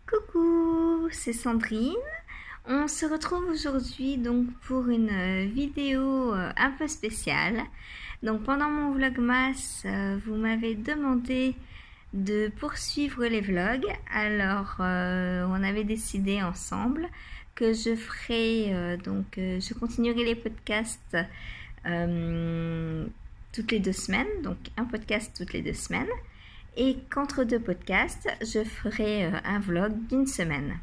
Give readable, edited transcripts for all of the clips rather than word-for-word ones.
Coucou, c'est Sandrine. On se retrouve aujourd'hui donc pour une vidéo un peu spéciale. Donc pendant mon vlogmas, vous m'avez demandé de poursuivre les vlogs. Alors on avait décidé ensemble que je ferai je continuerai les podcasts toutes les 2 semaines, donc un podcast toutes les 2 semaines. Et qu'entre deux podcasts, je ferai un vlog d'une semaine.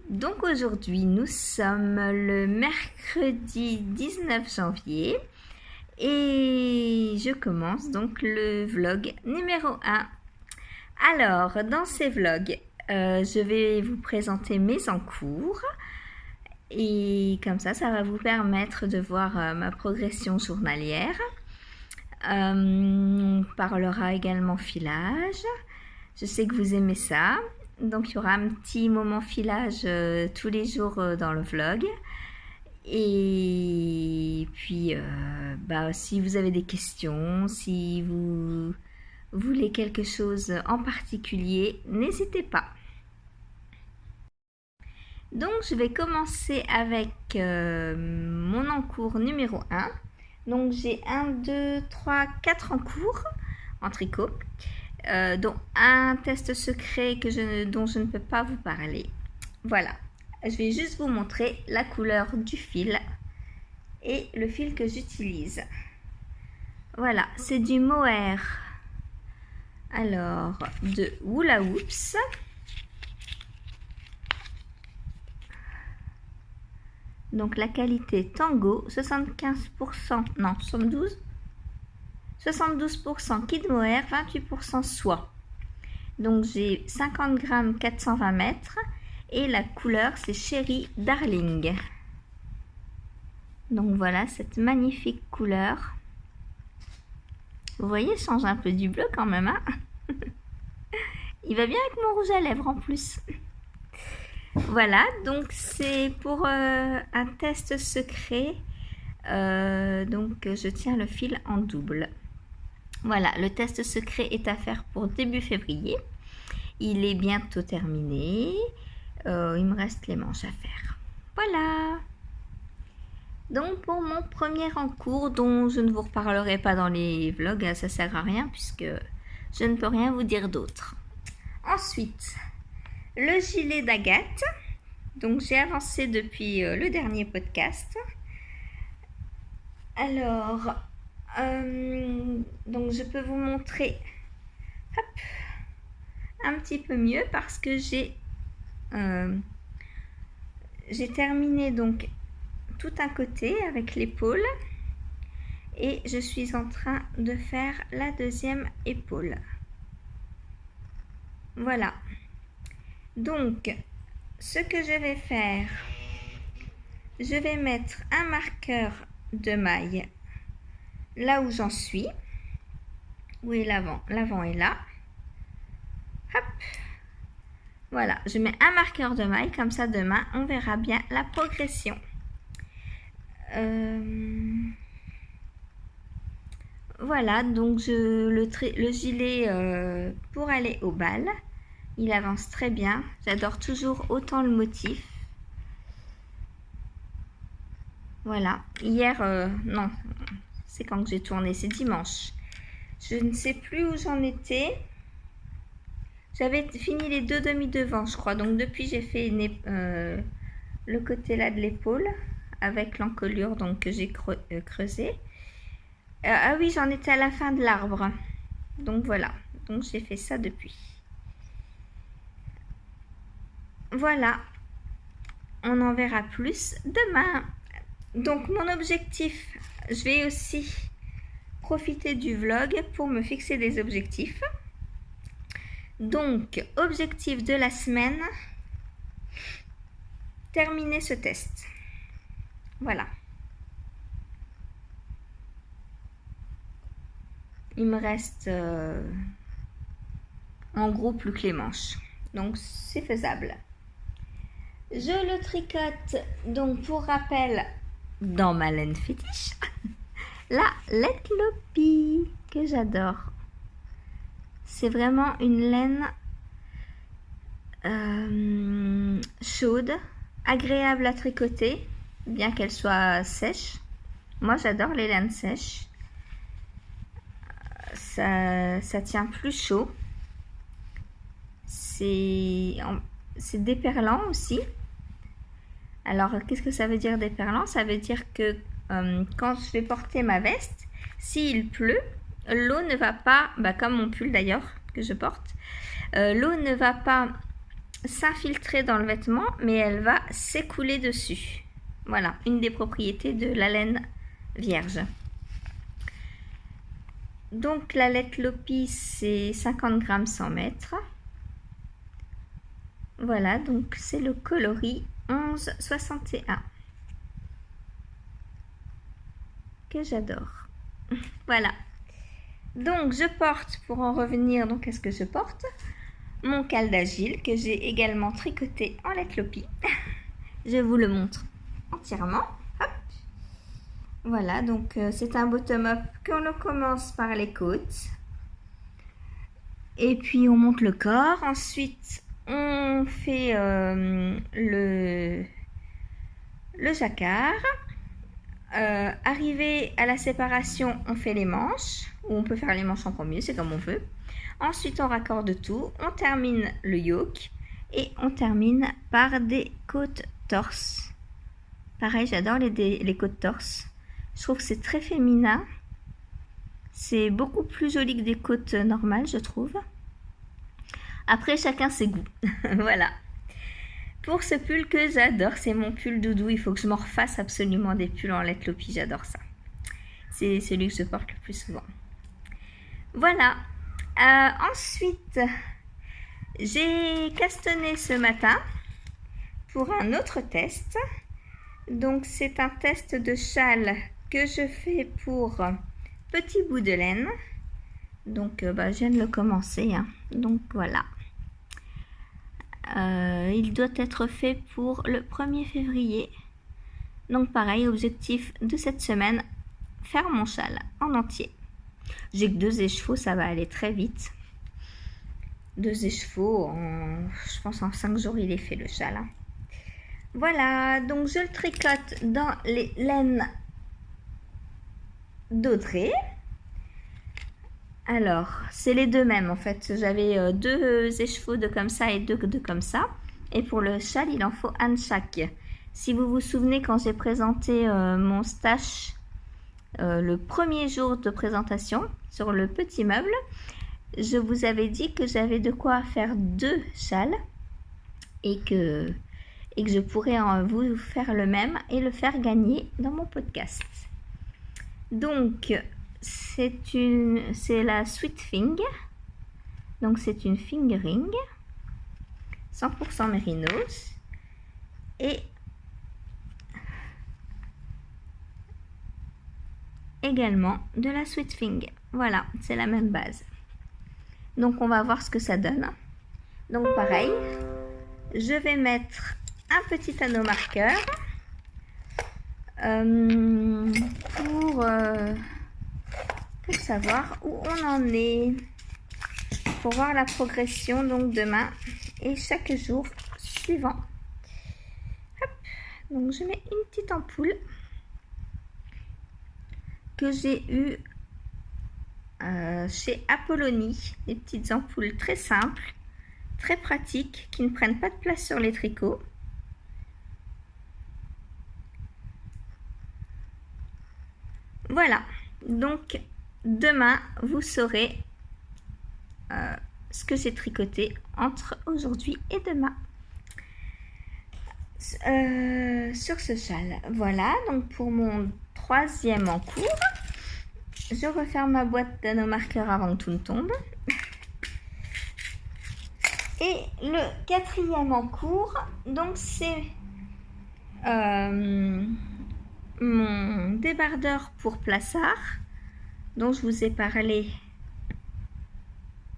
Donc aujourd'hui, nous sommes le mercredi 19 janvier et je commence donc le vlog numéro 1. Alors, dans ces vlogs, je vais vous présenter mes encours et comme ça va vous permettre de voir ma progression journalière. On parlera également filage. Je sais que vous aimez ça. Donc il y aura un petit moment filage tous les jours dans le vlog. Et puis si vous avez des questions, si vous voulez quelque chose en particulier, n'hésitez pas. Donc je vais commencer avec mon encours numéro 1. Donc j'ai 4 encours en tricot, dont un test secret dont je ne peux pas vous parler. Voilà, je vais juste vous montrer la couleur du fil et le fil que j'utilise. Voilà, c'est du mohair. Alors, de Hula Hoops. Donc la qualité Tango, 75%, non, 72% kid mohair, 28% soie. Donc j'ai 50 grammes, 420 mètres et la couleur c'est Cherry Darling. Donc voilà cette magnifique couleur. Vous voyez, je change un peu du bleu quand même, hein. Il va bien avec mon rouge à lèvres en plus. Voilà, donc c'est pour un test secret. Donc je tiens le fil en double. Voilà, le test secret est à faire pour début février. Il est bientôt terminé. Il me reste les manches à faire. Voilà. Donc pour mon premier encours, dont je ne vous reparlerai pas dans les vlogs, ça sert à rien puisque je ne peux rien vous dire d'autre. Ensuite, le gilet d'Agathe. Donc j'ai avancé depuis le dernier podcast. Alors, donc je peux vous montrer un petit peu mieux parce que j'ai terminé donc tout un côté avec l'épaule et je suis en train de faire la deuxième épaule. Voilà. Donc, ce que je vais faire, je vais mettre un marqueur de maille là où j'en suis. Où est l'avant? L'avant est là. Hop. Voilà, je mets un marqueur de maille, comme ça demain on verra bien la progression. Voilà, donc le gilet pour aller au bal, il avance très bien. J'adore toujours autant le motif. Voilà, hier, non, c'est quand que j'ai tourné, c'est dimanche. Je ne sais plus où j'en étais. J'avais fini les 2 demi-devants, je crois. Donc depuis, j'ai fait le côté là de l'épaule avec l'encolure donc que j'ai creusé. Ah oui, j'en étais à la fin de l'arbre. Donc voilà, donc j'ai fait ça depuis. Voilà, on en verra plus demain. Donc mon objectif, je vais aussi profiter du vlog pour me fixer des objectifs. Donc, objectif de la semaine, terminer ce test. Voilà. Il me reste en gros plus que les manches. Donc, c'est faisable. Je le tricote, donc pour rappel, dans ma laine fétiche, la Let Loppy, que j'adore. C'est vraiment une laine chaude, agréable à tricoter, bien qu'elle soit sèche. Moi, j'adore les laines sèches. Ça tient plus chaud. C'est déperlant aussi. Alors, qu'est-ce que ça veut dire déperlant? Ça veut dire que quand je vais porter ma veste, s'il pleut, l'eau ne va pas, comme mon pull d'ailleurs que je porte, l'eau ne va pas s'infiltrer dans le vêtement, mais elle va s'écouler dessus. Voilà, une des propriétés de la laine vierge. Donc la laine Lopi, c'est 50 grammes 100 mètres. Voilà, donc c'est le coloris 1161 que j'adore. Voilà. Donc je porte, pour en revenir, donc qu'est-ce que je porte? Mon cal d'agile que j'ai également tricoté en laine Lopi. Je vous le montre entièrement. Hop. Voilà, donc c'est un bottom-up qu'on commence par les côtes. Et puis on monte le corps. Ensuite, on fait le jacquard. Arrivé à la séparation, on fait les manches. Ou on peut faire les manches en premier, c'est comme on veut. Ensuite, on raccorde tout. On termine le yoke. Et on termine par des côtes torse. Pareil, j'adore les côtes torse. Je trouve que c'est très féminin. C'est beaucoup plus joli que des côtes normales, je trouve. Après, chacun ses goûts. Voilà. Pour ce pull que j'adore, c'est mon pull doudou. Il faut que je m'en refasse absolument des pulls en laine Lopi. J'adore ça. C'est celui que je porte le plus souvent. Voilà. Ensuite, j'ai castonné ce matin pour un autre test. Donc, c'est un test de châle que je fais pour petit bout de laine. Donc, je viens de le commencer. Hein. Donc, voilà. Il doit être fait pour le 1er février. Donc, pareil, objectif de cette semaine, faire mon châle en entier. J'ai que 2 écheveaux, ça va aller très vite. 2 écheveaux, je pense en 5 jours, il est fait le châle. Hein. Voilà, donc je le tricote dans les laines d'Audrey. Alors, c'est les deux mêmes en fait. J'avais 2 écheveaux de comme ça et 2 de comme ça. Et pour le châle, il en faut un de chaque. Si vous vous souvenez, quand j'ai présenté mon stash le premier jour de présentation sur le petit meuble, je vous avais dit que j'avais de quoi faire 2 châles et que je pourrais vous faire le même et le faire gagner dans mon podcast. Donc, c'est la Sweet Fing. Donc, c'est une fingering 100% mérinos et également de la Sweet Fing. Voilà, c'est la même base. Donc, on va voir ce que ça donne. Donc, pareil, je vais mettre un petit anneau marqueur pour savoir où on en est, pour voir la progression donc demain et chaque jour suivant. Hop. Donc je mets une petite ampoule que j'ai eue chez Apollonie, des petites ampoules très simples, très pratiques, qui ne prennent pas de place sur les tricots. Voilà, donc demain vous saurez ce que j'ai tricoté entre aujourd'hui et demain sur ce châle. Voilà, donc pour mon 3e en cours, je referme ma boîte d'anneaux marqueurs avant que tout ne tombe. Et le 4e en cours, donc c'est mon débardeur pour plissard dont je vous ai parlé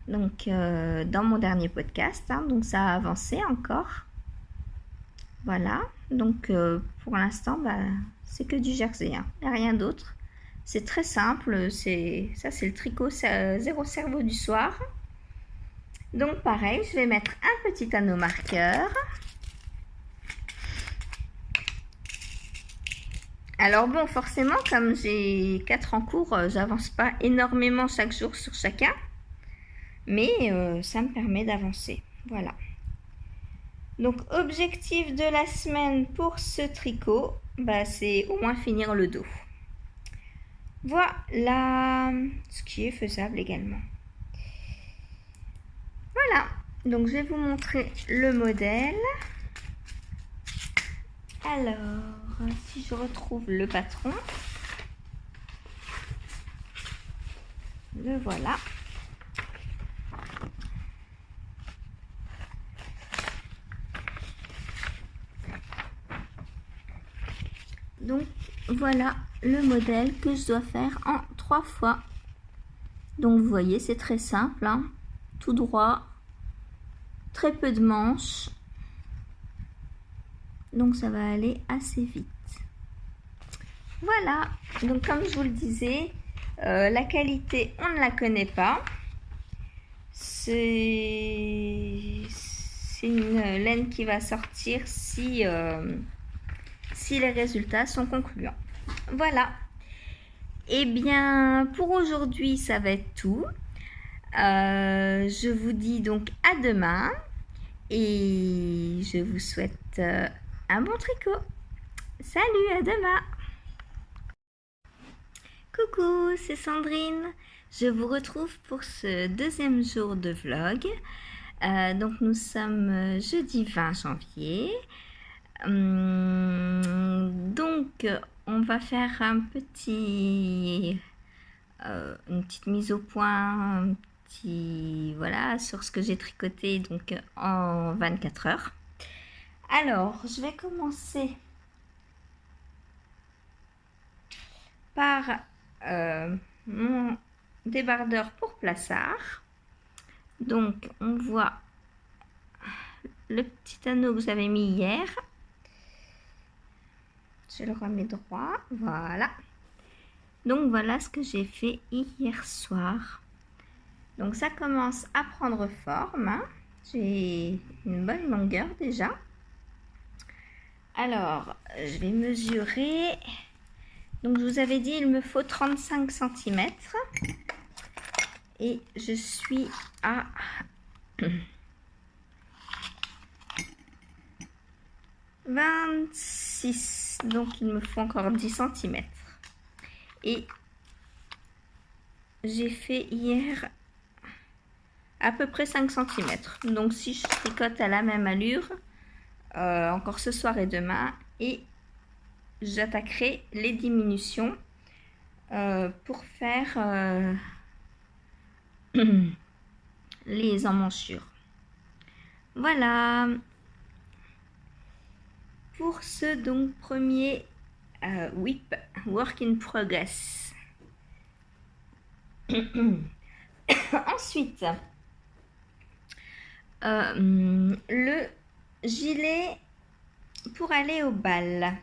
donc dans mon dernier podcast. Hein, donc ça a avancé encore. Voilà, donc pour l'instant c'est que du jersey, hein, il n'y a rien d'autre. C'est très simple, ça c'est le tricot 0 cerveau du soir. Donc pareil, je vais mettre un petit anneau marqueur. Alors bon, forcément, comme j'ai 4 en cours, j'avance pas énormément chaque jour sur chacun. Mais ça me permet d'avancer. Voilà. Donc objectif de la semaine pour ce tricot, bah, c'est au moins finir le dos. Voilà ce qui est faisable également. Voilà, donc je vais vous montrer le modèle. Alors, si je retrouve le patron, le voilà. Donc voilà le modèle que je dois faire en 3 fois. Donc vous voyez, c'est très simple, hein, tout droit, très peu de manches. Donc ça va aller assez vite. Voilà, donc comme je vous le disais, la qualité, on ne la connaît pas. C'est une laine qui va sortir si les résultats sont concluants. Voilà. Et bien, pour aujourd'hui, ça va être tout. Je vous dis donc à demain et je vous souhaite un bon tricot. Salut, à demain. Coucou, c'est Sandrine. Je vous retrouve pour ce deuxième jour de vlog. Donc nous sommes jeudi 20 janvier. Donc on va faire une petite mise au point, voilà, sur ce que j'ai tricoté donc en 24 heures. Alors je vais commencer par mon débardeur pour plissard. Donc on voit le petit anneau que j'avais mis hier. Je le remets droit, voilà. Donc voilà ce que j'ai fait hier soir. Donc ça commence à prendre forme, hein. J'ai une bonne longueur déjà. Alors je vais mesurer. Donc je vous avais dit il me faut 35 cm. Et je suis à 26, donc il me faut encore 10 cm. Et j'ai fait hier à peu près 5 cm. Donc si je tricote à la même allure, encore ce soir et demain, et j'attaquerai les diminutions pour faire les emmanchures. Voilà. Pour ce donc premier whip work in progress. Ensuite, le gilet pour aller au bal.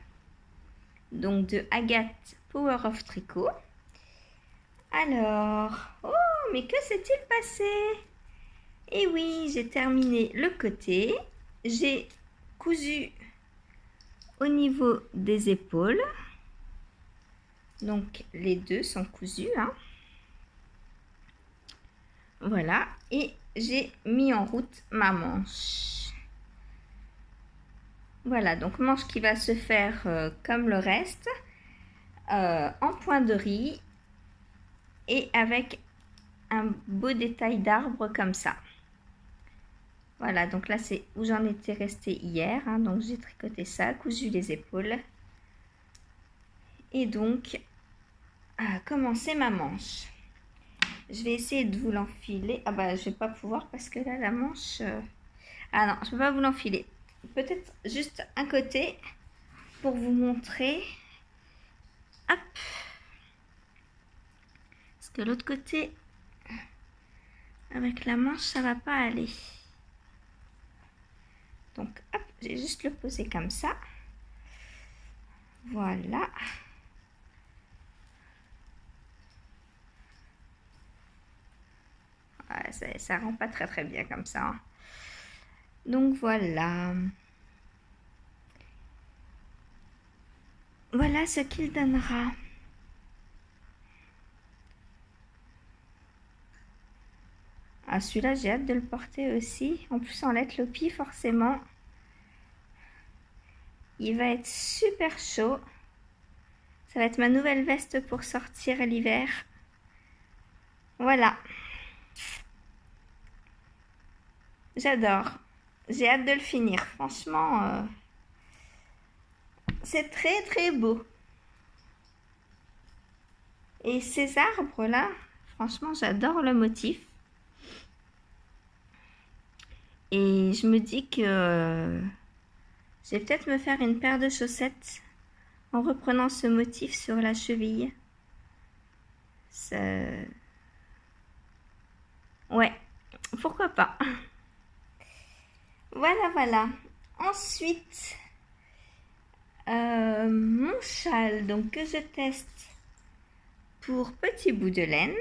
Donc de Agathe Power of Tricot. Alors, oh, mais que s'est-il passé? Eh oui, j'ai terminé le côté. J'ai cousu au niveau des épaules. Donc les deux sont cousus, hein. Voilà, et j'ai mis en route ma manche. Voilà, donc manche qui va se faire comme le reste, en point de riz et avec un beau détail d'arbre comme ça. Voilà, donc là c'est où j'en étais restée hier, hein, donc j'ai tricoté ça, cousu les épaules et donc commencer ma manche. Je vais essayer de vous l'enfiler. Ah bah je vais pas pouvoir parce que là la manche... Ah non, je peux pas vous l'enfiler. Peut-être juste un côté pour vous montrer. Hop. Parce que l'autre côté, avec la manche, ça va pas aller. Donc hop, j'ai juste le posé comme ça. Voilà. Voilà, ça rend pas très très bien comme ça, hein. Donc voilà. Voilà ce qu'il donnera. Ah, celui-là, j'ai hâte de le porter aussi. En plus, en lettres Lopi, forcément. Il va être super chaud. Ça va être ma nouvelle veste pour sortir l'hiver. Voilà. J'adore. J'ai hâte de le finir. Franchement, c'est très très beau. Et ces arbres-là, franchement, j'adore le motif. Et je me dis que je vais peut-être me faire une paire de chaussettes en reprenant ce motif sur la cheville. Ça... Ouais, pourquoi pas. Voilà, voilà. Ensuite, mon châle donc, que je teste pour petit bout de laine.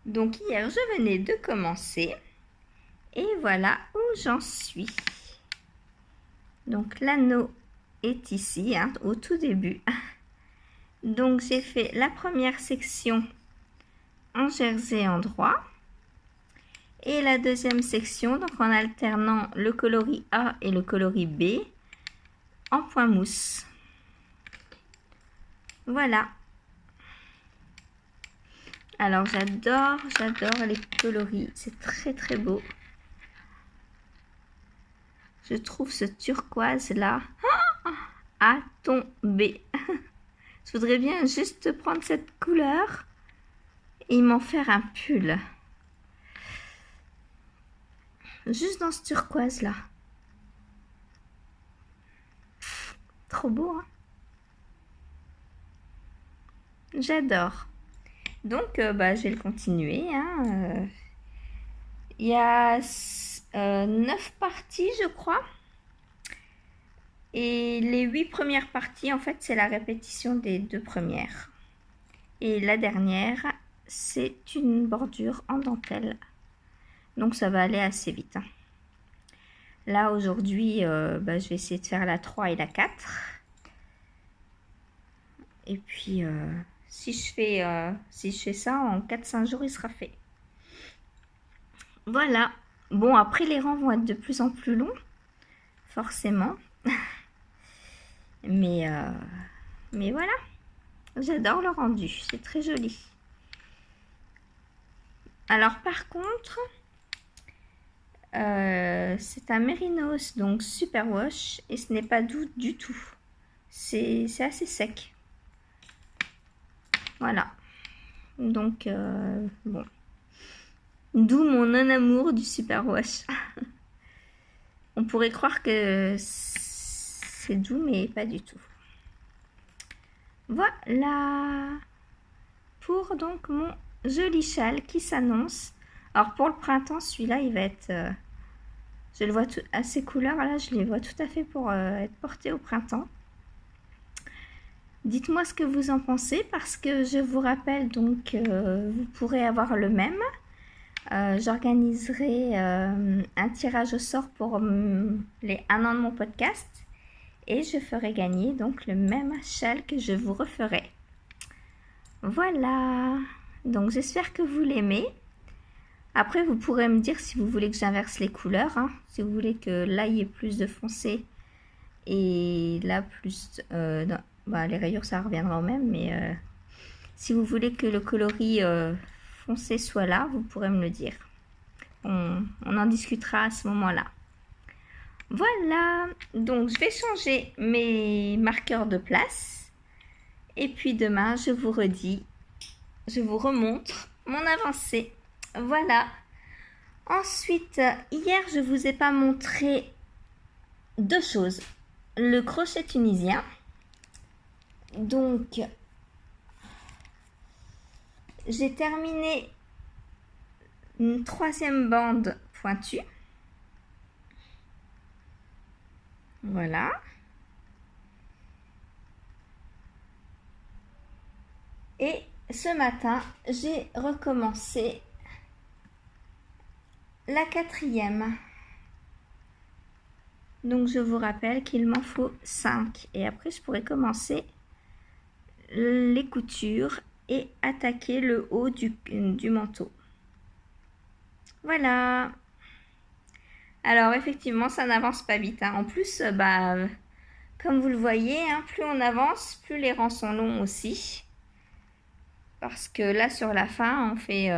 Donc hier, je venais de commencer. Et voilà où j'en suis. Donc l'anneau est ici, hein, au tout début. Donc j'ai fait la première section en jersey en droit. Et la deuxième section, donc en alternant le coloris A et le coloris B en point mousse. Voilà. Alors j'adore les coloris, c'est très très beau. Je trouve ce turquoise là à tomber. Je voudrais bien juste prendre cette couleur et m'en faire un pull. Juste dans ce turquoise là. Trop beau, hein? J'adore. Donc, je vais le continuer, hein. Il y a 9 parties, je crois. Et les 8 premières parties, en fait, c'est la répétition des 2 premières. Et la dernière, c'est une bordure en dentelle. Donc, ça va aller assez vite, hein. Là, aujourd'hui, je vais essayer de faire la 3 et la 4. Et puis, si je fais ça, en 4-5 jours, il sera fait. Voilà. Bon, après, les rangs vont être de plus en plus longs, forcément. Mais voilà. J'adore le rendu. C'est très joli. Alors, par contre, c'est un Mérinos, donc super wash. Et ce n'est pas doux du tout. C'est assez sec. Voilà. Donc, bon. D'où mon non-amour du super wash. On pourrait croire que c'est doux, mais pas du tout. Voilà. Pour donc mon joli châle qui s'annonce. Alors pour le printemps, celui-là, il va être... je le vois tout, à ces couleurs-là, je les vois tout à fait pour être porté au printemps. Dites-moi ce que vous en pensez, parce que je vous rappelle donc vous pourrez avoir le même. J'organiserai un tirage au sort pour les 1 an de mon podcast. Et je ferai gagner donc le même châle que je vous referai. Voilà. Donc j'espère que vous l'aimez. Après vous pourrez me dire si vous voulez que j'inverse les couleurs, hein. Si vous voulez que là il y ait plus de foncé et là plus... les rayures ça reviendra au même. Mais si vous voulez que le coloris foncé soit là, vous pourrez me le dire. On en discutera à ce moment-là. Voilà, donc je vais changer mes marqueurs de place. Et puis demain, je vous redis, je vous remontre mon avancée. Voilà. Ensuite, hier, je ne vous ai pas montré 2 choses. Le crochet tunisien. Donc, j'ai terminé une 3e bande pointue. Voilà. Et ce matin, j'ai recommencé la quatrième. Donc je vous rappelle qu'il m'en faut 5. Et après je pourrais commencer les coutures et attaquer le haut du manteau. Voilà. Alors effectivement ça n'avance pas vite, hein. En plus, comme vous le voyez, hein, plus on avance, plus les rangs sont longs aussi. Parce que là sur la fin, on fait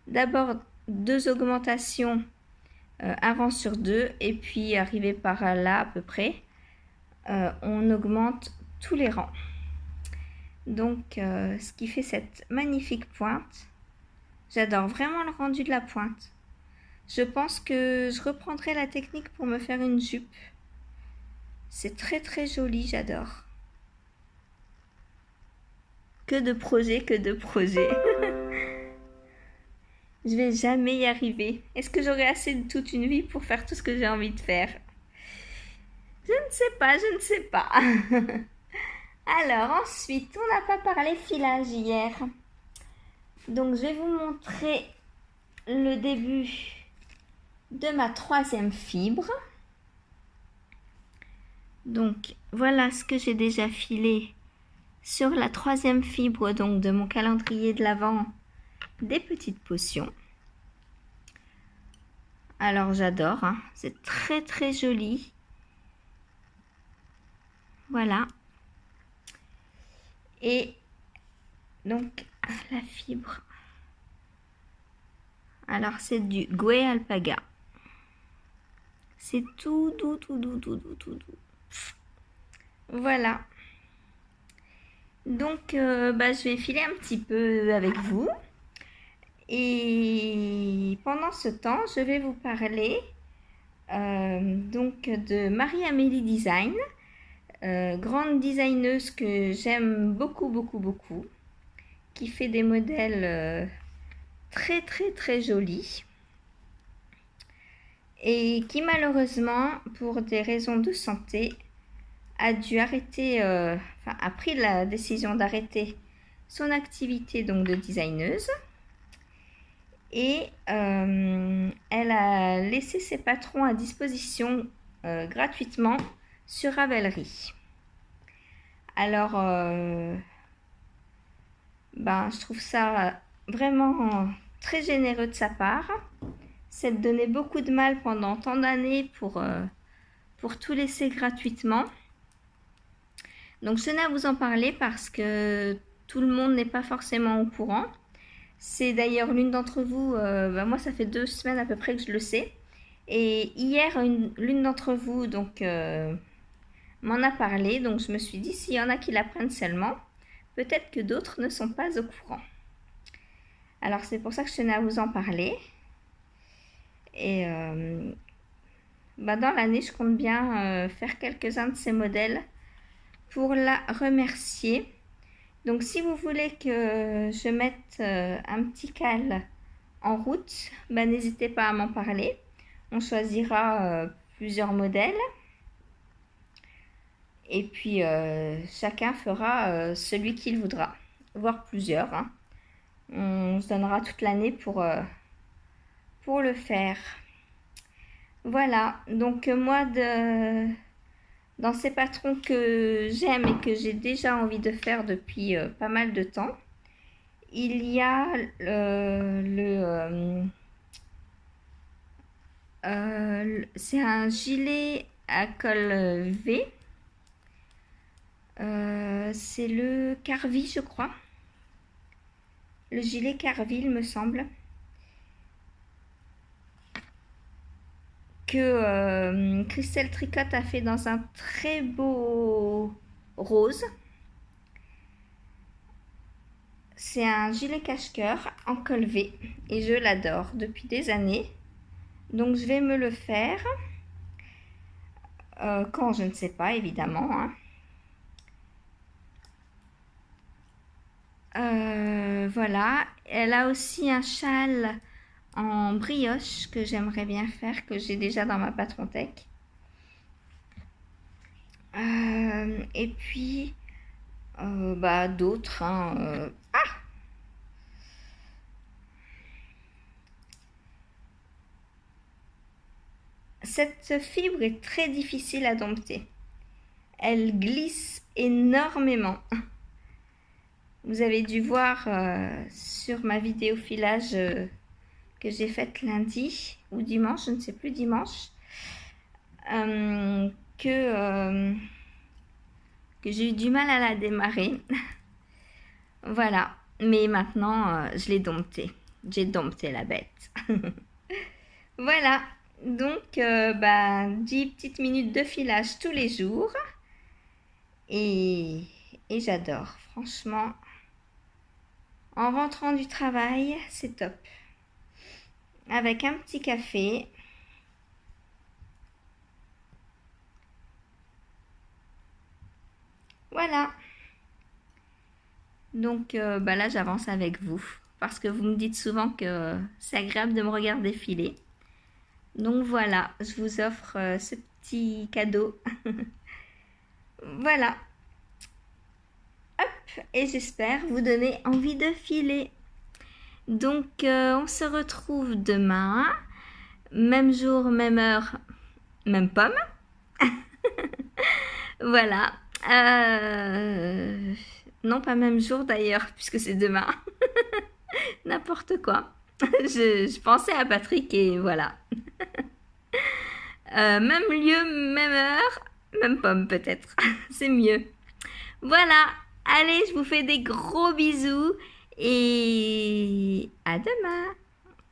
d'abord 2 augmentations, un rang sur 2, et puis arrivé par là à peu près, on augmente tous les rangs. Donc ce qui fait cette magnifique pointe. J'adore vraiment le rendu de la pointe. Je pense que je reprendrai la technique pour me faire une jupe. C'est très très joli, j'adore. Que de projets, que de projets. Je vais jamais y arriver. Est-ce que j'aurai assez de toute une vie pour faire tout ce que j'ai envie de faire? Je ne sais pas, je ne sais pas. Alors ensuite, on n'a pas parlé filage hier. Donc je vais vous montrer le début de ma 3e fibre. Donc voilà ce que j'ai déjà filé sur la 3e fibre donc de mon calendrier de l'Avent des petites potions. Alors j'adore, hein, c'est très très joli. Voilà. Et donc la fibre. Alors c'est du Gouet Alpaga. C'est tout doux, tout doux, tout doux, tout doux. Voilà. Donc je vais filer un petit peu avec vous. Et pendant ce temps, je vais vous parler donc de Marie-Amélie Design, grande designeuse que j'aime beaucoup, beaucoup, beaucoup, qui fait des modèles très, très, très jolis et qui malheureusement, pour des raisons de santé, a dû arrêter, a pris la décision d'arrêter son activité donc de designeuse. Et elle a laissé ses patrons à disposition gratuitement sur Ravelry. Alors, je trouve ça vraiment très généreux de sa part. C'est de donner beaucoup de mal pendant tant d'années pour tout laisser gratuitement. Donc, je tenais à vous en parler parce que tout le monde n'est pas forcément au courant. C'est d'ailleurs l'une d'entre vous, moi ça fait 2 semaines à peu près que je le sais. Et hier, l'une d'entre vous donc m'en a parlé. Donc je me suis dit, s'il y en a qui l'apprennent seulement, peut-être que d'autres ne sont pas au courant. Alors c'est pour ça que je tenais à vous en parler. Et dans l'année, je compte bien faire quelques-uns de ces modèles pour la remercier. Donc si vous voulez que je mette un petit cal en route, n'hésitez pas à m'en parler. On choisira plusieurs modèles. Et puis chacun fera celui qu'il voudra, voire plusieurs, hein. On se donnera toute l'année pour le faire. Voilà, donc moi dans ces patrons que j'aime et que j'ai déjà envie de faire depuis pas mal de temps, il y a c'est un gilet à col V. C'est le Carvi, je crois. Le gilet Carvi, il me semble. Que Christelle Tricotte a fait dans un très beau rose. C'est un gilet cache-cœur en col V et je l'adore depuis des années. Donc je vais me le faire quand je ne sais pas, évidemment, hein. Voilà, elle a aussi un châle en brioche que j'aimerais bien faire, que j'ai déjà dans ma Patrontech. Et puis d'autres, hein, cette fibre est très difficile à dompter. Elle glisse énormément. Vous avez dû voir sur ma vidéo filage que j'ai faite lundi ou dimanche, je ne sais plus, dimanche, que j'ai eu du mal à la démarrer. Voilà, mais maintenant je l'ai domptée. J'ai dompté la bête. Voilà, donc 10 petites minutes de filage tous les jours. Et j'adore, franchement. En rentrant du travail, c'est top. Avec un petit café. Voilà. Donc là, j'avance avec vous. Parce que vous me dites souvent que c'est agréable de me regarder filer. Donc voilà, je vous offre ce petit cadeau. Voilà. Hop, et j'espère vous donner envie de filer. Donc on se retrouve demain. Même jour, même heure, même pomme. Voilà. Non, pas même jour d'ailleurs, puisque c'est demain. N'importe quoi. Je pensais à Patrick et voilà. Même lieu, même heure, même pomme peut-être. C'est mieux. Voilà. Allez, je vous fais des gros bisous et à demain.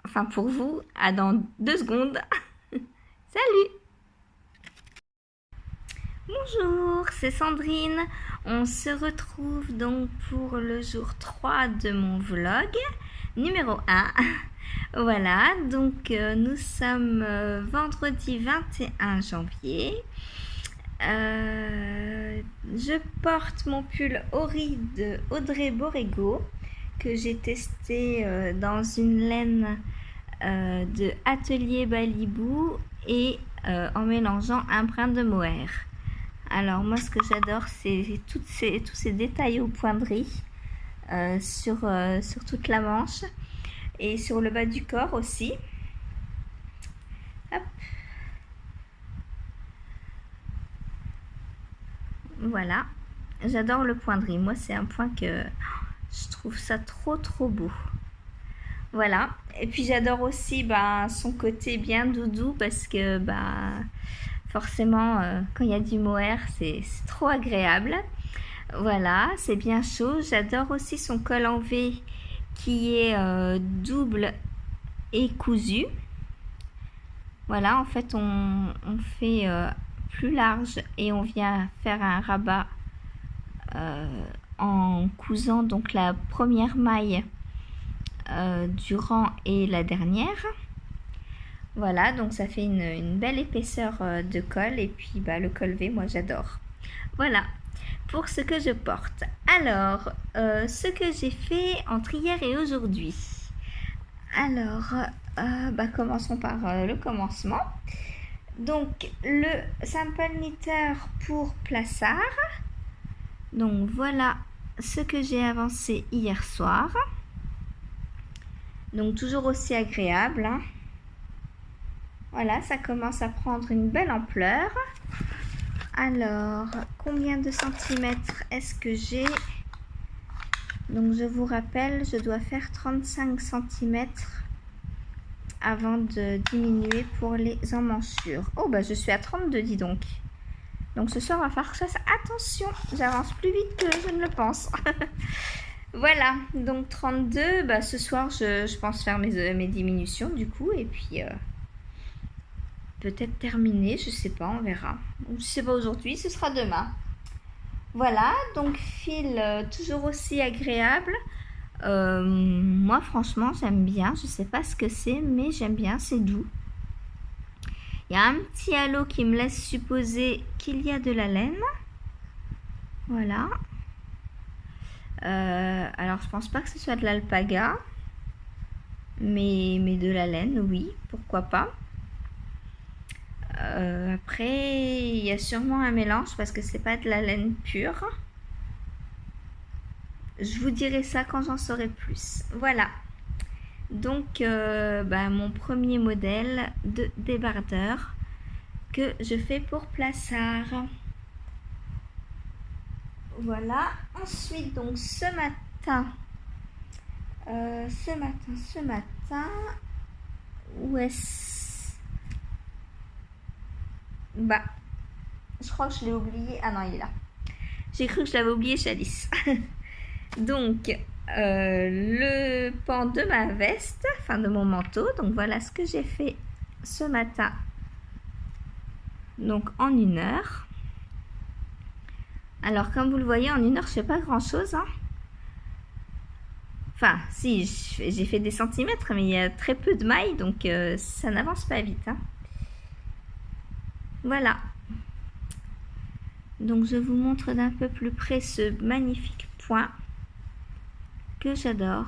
Enfin pour vous, à dans 2 secondes. Salut! Bonjour, c'est Sandrine. On se retrouve donc pour le jour 3 de mon vlog numéro 1. Voilà, donc nous sommes vendredi 21 janvier. Je porte mon pull Ori de Audrey Borrego que j'ai testé dans une laine de Atelier Balibou et en mélangeant un brin de mohair. Alors moi ce que j'adore c'est tous ces détails aux pointeries sur toute la manche et sur le bas du corps aussi. Hop. Voilà, j'adore le pointerie. Moi c'est un point que je trouve ça trop beau. Voilà, et puis j'adore aussi son côté bien doudou parce que forcément quand il y a du mohair c'est trop agréable. Voilà, c'est bien chaud. J'adore aussi son col en V qui est double et cousu. Voilà, en fait on fait plus large et on vient faire un rabat en cousant donc la première maille du rang et la dernière. Voilà, donc ça fait une belle épaisseur de col et puis le col V, moi j'adore. Voilà, pour ce que je porte. Alors, ce que j'ai fait entre hier et aujourd'hui. Alors, commençons par le commencement. Donc, le sample knitter pour Plassard. Donc, voilà ce que j'ai avancé hier soir. Donc, toujours aussi agréable. Hein. Voilà, ça commence à prendre une belle ampleur. Alors, combien de centimètres est-ce que j'ai? Donc, je vous rappelle, je dois faire 35 cm avant de diminuer pour les emmanchures. Oh, je suis à 32, dis donc. Donc, ce soir, on va faire ça. Attention, j'avance plus vite que je ne le pense. Voilà, donc 32. Ce soir, je pense faire mes diminutions, du coup. Et puis, peut-être terminer, je sais pas, on verra. Ou si c'est pas aujourd'hui, ce sera demain. Voilà, donc fil toujours aussi agréable. Moi franchement j'aime bien, je sais pas ce que c'est mais j'aime bien, c'est doux. Il y a un petit halo qui me laisse supposer qu'il y a de la laine. Voilà. Alors je pense pas que ce soit de l'alpaga, mais de la laine, oui, pourquoi pas. Après il y a sûrement un mélange parce que c'est pas de la laine pure. Je vous dirai ça quand j'en saurai plus. Voilà. Donc mon premier modèle de débardeur que je fais pour Plassard. Voilà. Ensuite, donc ce matin, où est-ce? Bah, je crois que je l'ai oublié. Ah non, il est là. J'ai cru que je l'avais oublié chez Alice. Donc, le pan de ma veste, enfin de mon manteau. Donc voilà ce que j'ai fait ce matin. Donc en 1 heure. Alors comme vous le voyez, en 1 heure, je fais pas grand chose. Hein. Enfin, si, j'ai fait des centimètres, mais il y a très peu de mailles, donc ça n'avance pas vite. Hein. Voilà. Donc je vous montre d'un peu plus près ce magnifique point que j'adore.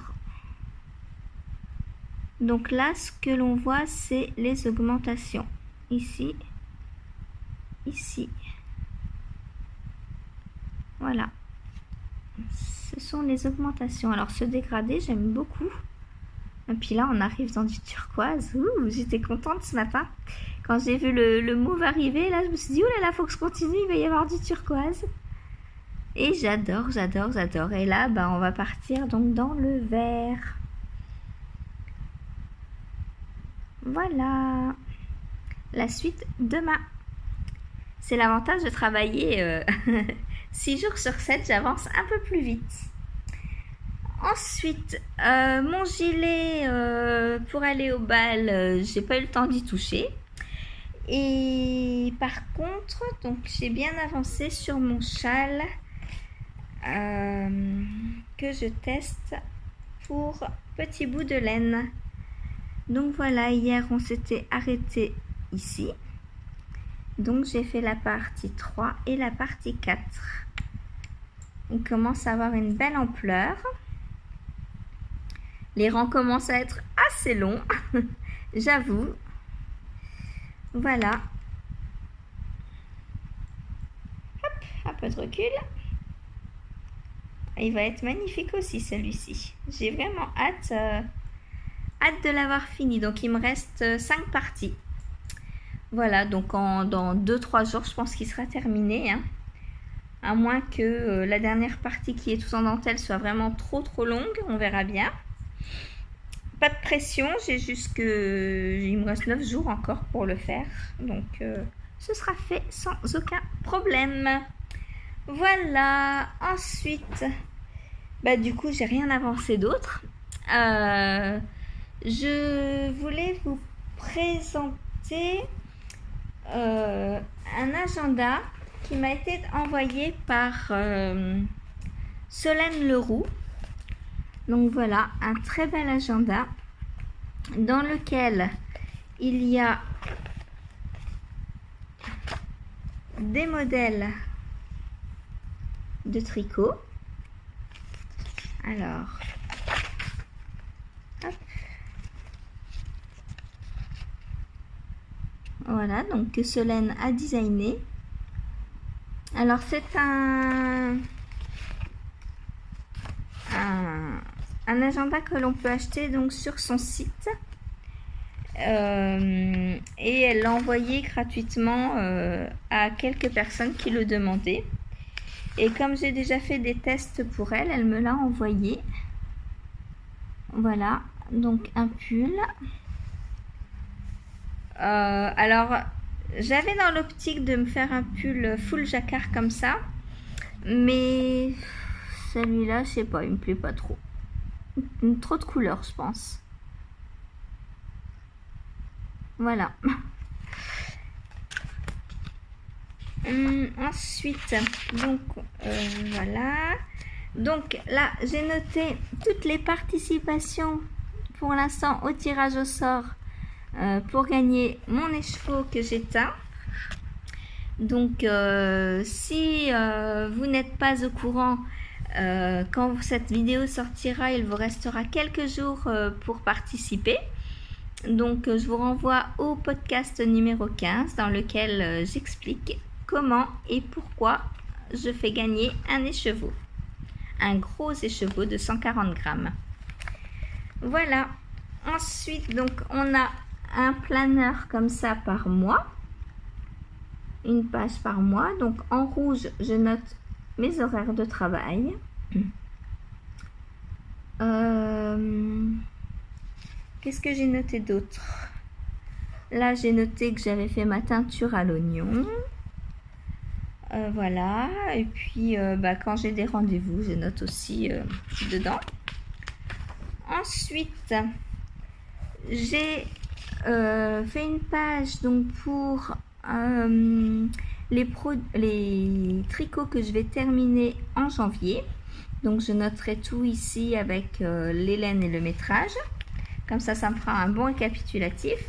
Donc là, ce que l'on voit, c'est les augmentations. Ici, ici. Voilà. Ce sont les augmentations. Alors ce dégradé, j'aime beaucoup. Et puis là, on arrive dans du turquoise. Ouh, j'étais contente ce matin. Quand j'ai vu le mauve arriver, là, je me suis dit, oh là là, faut que je continue, il va y avoir du turquoise. Et j'adore, j'adore, j'adore. Et là, bah, on va partir donc dans le vert. Voilà. La suite demain. C'est l'avantage de travailler 6 jours sur 7, j'avance un peu plus vite. Ensuite, mon gilet pour aller au bal, j'ai pas eu le temps d'y toucher. Et par contre, donc j'ai bien avancé sur mon châle que je teste pour petit bout de laine. Donc voilà, hier on s'était arrêté ici. Donc j'ai fait la partie 3 et la partie 4. On commence à avoir une belle ampleur. Les rangs commencent à être assez longs, j'avoue. Voilà. Hop, un peu de recul. Il va être magnifique aussi celui-ci. J'ai vraiment hâte de l'avoir fini. Donc il me reste 5 parties. Voilà, donc dans 2-3 jours, je pense qu'il sera terminé. Hein. À moins que la dernière partie qui est tout en dentelle soit vraiment trop longue. On verra bien. Pas de pression, j'ai juste que il me reste 9 jours encore pour le faire. Donc ce sera fait sans aucun problème. Voilà, ensuite, bah du coup j'ai rien avancé d'autre. Je voulais vous présenter un agenda qui m'a été envoyé par Solène Leroux. Donc voilà, un très bel agenda dans lequel il y a des modèles de tricot. Alors, hop. Voilà, donc que Solène a designé. Alors c'est un agenda que l'on peut acheter donc sur son site et elle l'a envoyé gratuitement à quelques personnes qui le demandaient. Et comme j'ai déjà fait des tests pour elle, elle me l'a envoyé. Voilà, donc un pull. Alors, j'avais dans l'optique de me faire un pull full jacquard comme ça, mais celui-là, je sais pas, il me plaît pas trop. Trop de couleurs, je pense. Voilà. Ensuite, donc voilà. Donc là, j'ai noté toutes les participations pour l'instant au tirage au sort pour gagner mon écheveau que j'éteins. Donc si vous n'êtes pas au courant, quand cette vidéo sortira, il vous restera quelques jours pour participer. Donc je vous renvoie au podcast numéro 15 dans lequel j'explique comment et pourquoi je fais gagner un écheveau. Un gros écheveau de 140 grammes. Voilà. Ensuite, donc on a un planeur comme ça par mois. une page par mois. Donc en rouge, je note mes horaires de travail. Qu'est-ce que j'ai noté d'autre? Là, j'ai noté que j'avais fait ma teinture à l'oignon. Voilà. Et puis, quand j'ai des rendez-vous, je note aussi dedans. Ensuite, j'ai fait une page donc pour les tricots que je vais terminer en janvier. Donc je noterai tout ici avec les laines et le métrage. Comme ça me fera un bon récapitulatif.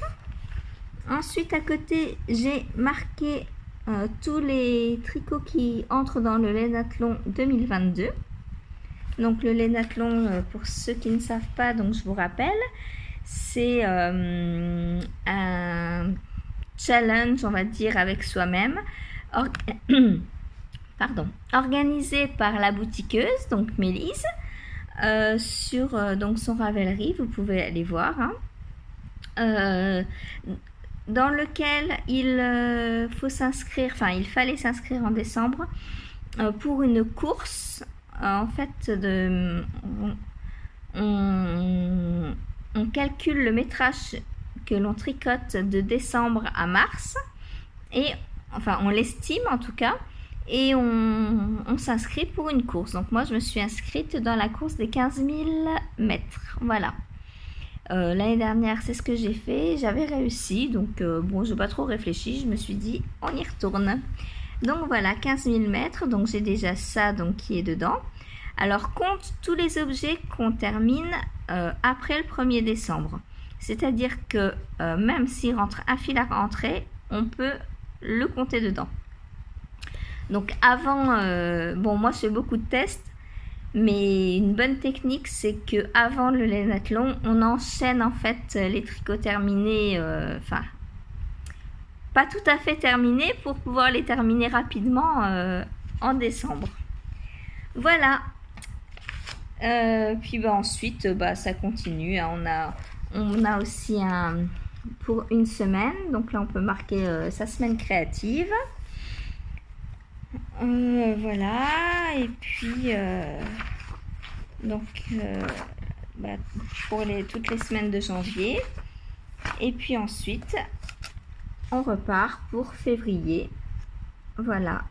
Ensuite, à côté, j'ai marqué tous les tricots qui entrent dans le Lainathlon 2022. Donc le Lainathlon, pour ceux qui ne savent pas, donc je vous rappelle, c'est un challenge, on va dire, avec soi-même, organisé par la boutiqueuse, donc Mélise, sur donc son Ravelry, vous pouvez aller voir, hein. Dans lequel il faut s'inscrire, enfin il fallait s'inscrire en décembre pour une course. En fait, on calcule le métrage que l'on tricote de décembre à mars, et enfin on l'estime en tout cas, et on s'inscrit pour une course. Donc moi je me suis inscrite dans la course des 15 000 mètres, voilà. L'année dernière, c'est ce que j'ai fait, j'avais réussi, donc bon, je n'ai pas trop réfléchi, je me suis dit, on y retourne. Donc voilà, 15 000 mètres, donc j'ai déjà ça donc, qui est dedans. Alors, compte tous les objets qu'on termine après le 1er décembre. C'est-à-dire que même s'il rentre un fil à rentrer, on peut le compter dedans. Donc avant, bon, moi je fais beaucoup de tests, mais une bonne technique, c'est que avant le Lainathlon, on enchaîne en fait les tricots terminés, enfin, pas tout à fait terminés, pour pouvoir les terminer rapidement en décembre. Voilà. Puis ensuite, ça continue. Hein. On a aussi pour une semaine, donc là on peut marquer sa semaine créative. Voilà, et puis pour toutes les semaines de janvier, et puis ensuite on repart pour février. Voilà,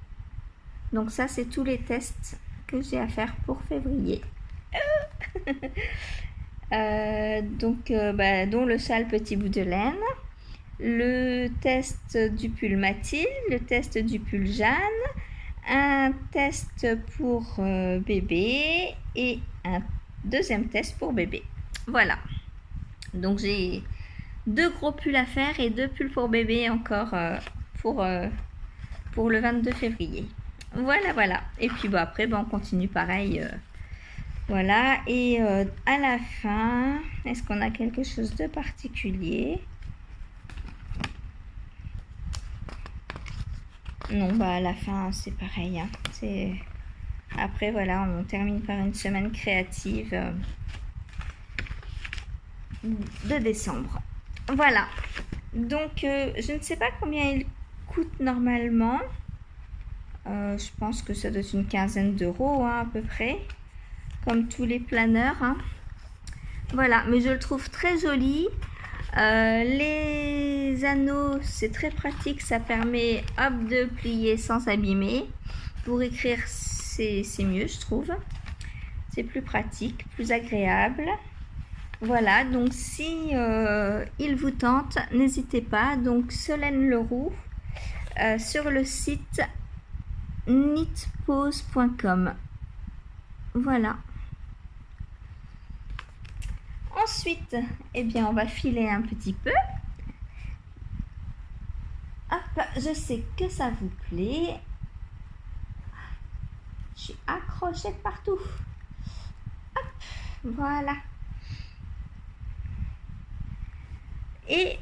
donc ça c'est tous les tests que j'ai à faire pour février. Dont le châle petit bout de laine, le test du pull Mathilde, le test du pull Jeanne, un test pour bébé et un deuxième test pour bébé. Voilà. Donc j'ai 2 gros pulls à faire et 2 pulls pour bébé encore pour le 22 février. Voilà. Et puis après, on continue pareil. Voilà. Et à la fin, est-ce qu'on a quelque chose de particulier ? Non, à la fin, c'est pareil. Hein. Après, voilà, on termine par une semaine créative de décembre. Voilà. Donc, je ne sais pas combien il coûte normalement. Je pense que ça doit être une quinzaine d'euros, hein, à peu près. Comme tous les planeurs. Hein. Voilà, mais je le trouve très joli. Les anneaux, c'est très pratique, ça permet de plier sans abîmer. Pour écrire, c'est mieux, je trouve. C'est plus pratique, plus agréable. Voilà, donc si il vous tente, n'hésitez pas. Donc Solène Leroux sur le site knitpose.com. Voilà. Ensuite, on va filer un petit peu. Hop, je sais que ça vous plaît. Je suis accrochée de partout. Hop, voilà. Et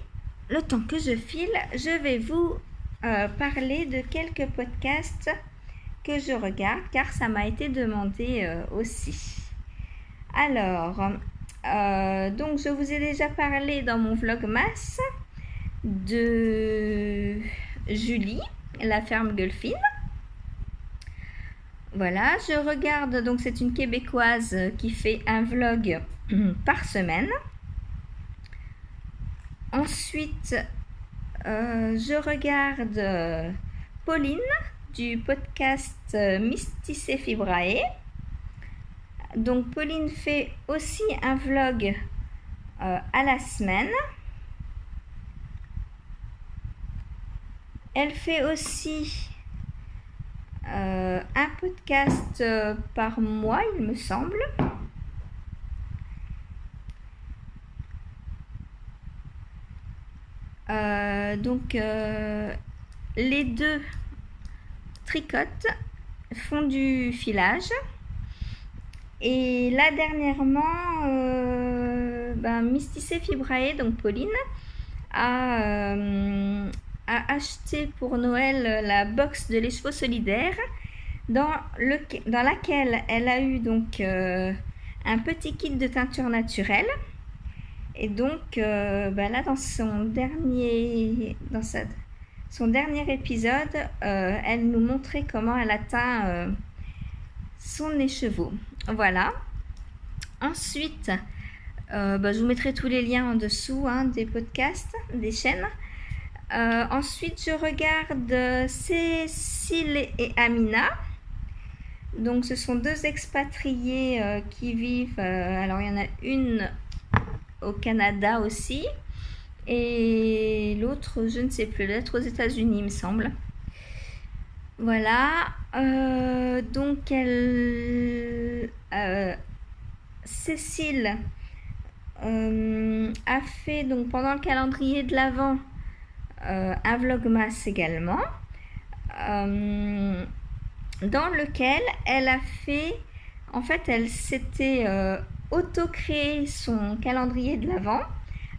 le temps que je file, je vais vous parler de quelques podcasts que je regarde, car ça m'a été demandé aussi. Alors... donc je vous ai déjà parlé dans mon vlogmas de Julie, la ferme Gulfine. Voilà, je regarde, donc c'est une Québécoise qui fait un vlog par semaine. Ensuite, je regarde Pauline du podcast Mysticé Fibrae. Donc Pauline fait aussi un vlog à la semaine. Elle fait aussi un podcast par mois, il me semble. Donc les deux tricotent, font du filage. Et là dernièrement, Mysticé Fibrae, donc Pauline, a acheté pour Noël la box de l'écheveau solidaire dans laquelle elle a eu donc un petit kit de teinture naturelle. Et donc là dans son dernier épisode, elle nous montrait comment elle a teint son écheveau. Voilà. Ensuite, je vous mettrai tous les liens en dessous des podcasts, des chaînes. Ensuite, je regarde Cécile et Amina. Donc, ce sont deux expatriés qui vivent. Alors, il y en a une au Canada aussi. Et l'autre, je ne sais plus, l'autre aux États-Unis, il me semble. Voilà. Donc, Cécile a fait donc pendant le calendrier de l'Avent un vlogmas également, dans lequel elle a fait, en fait elle s'était auto-créé son calendrier de l'Avent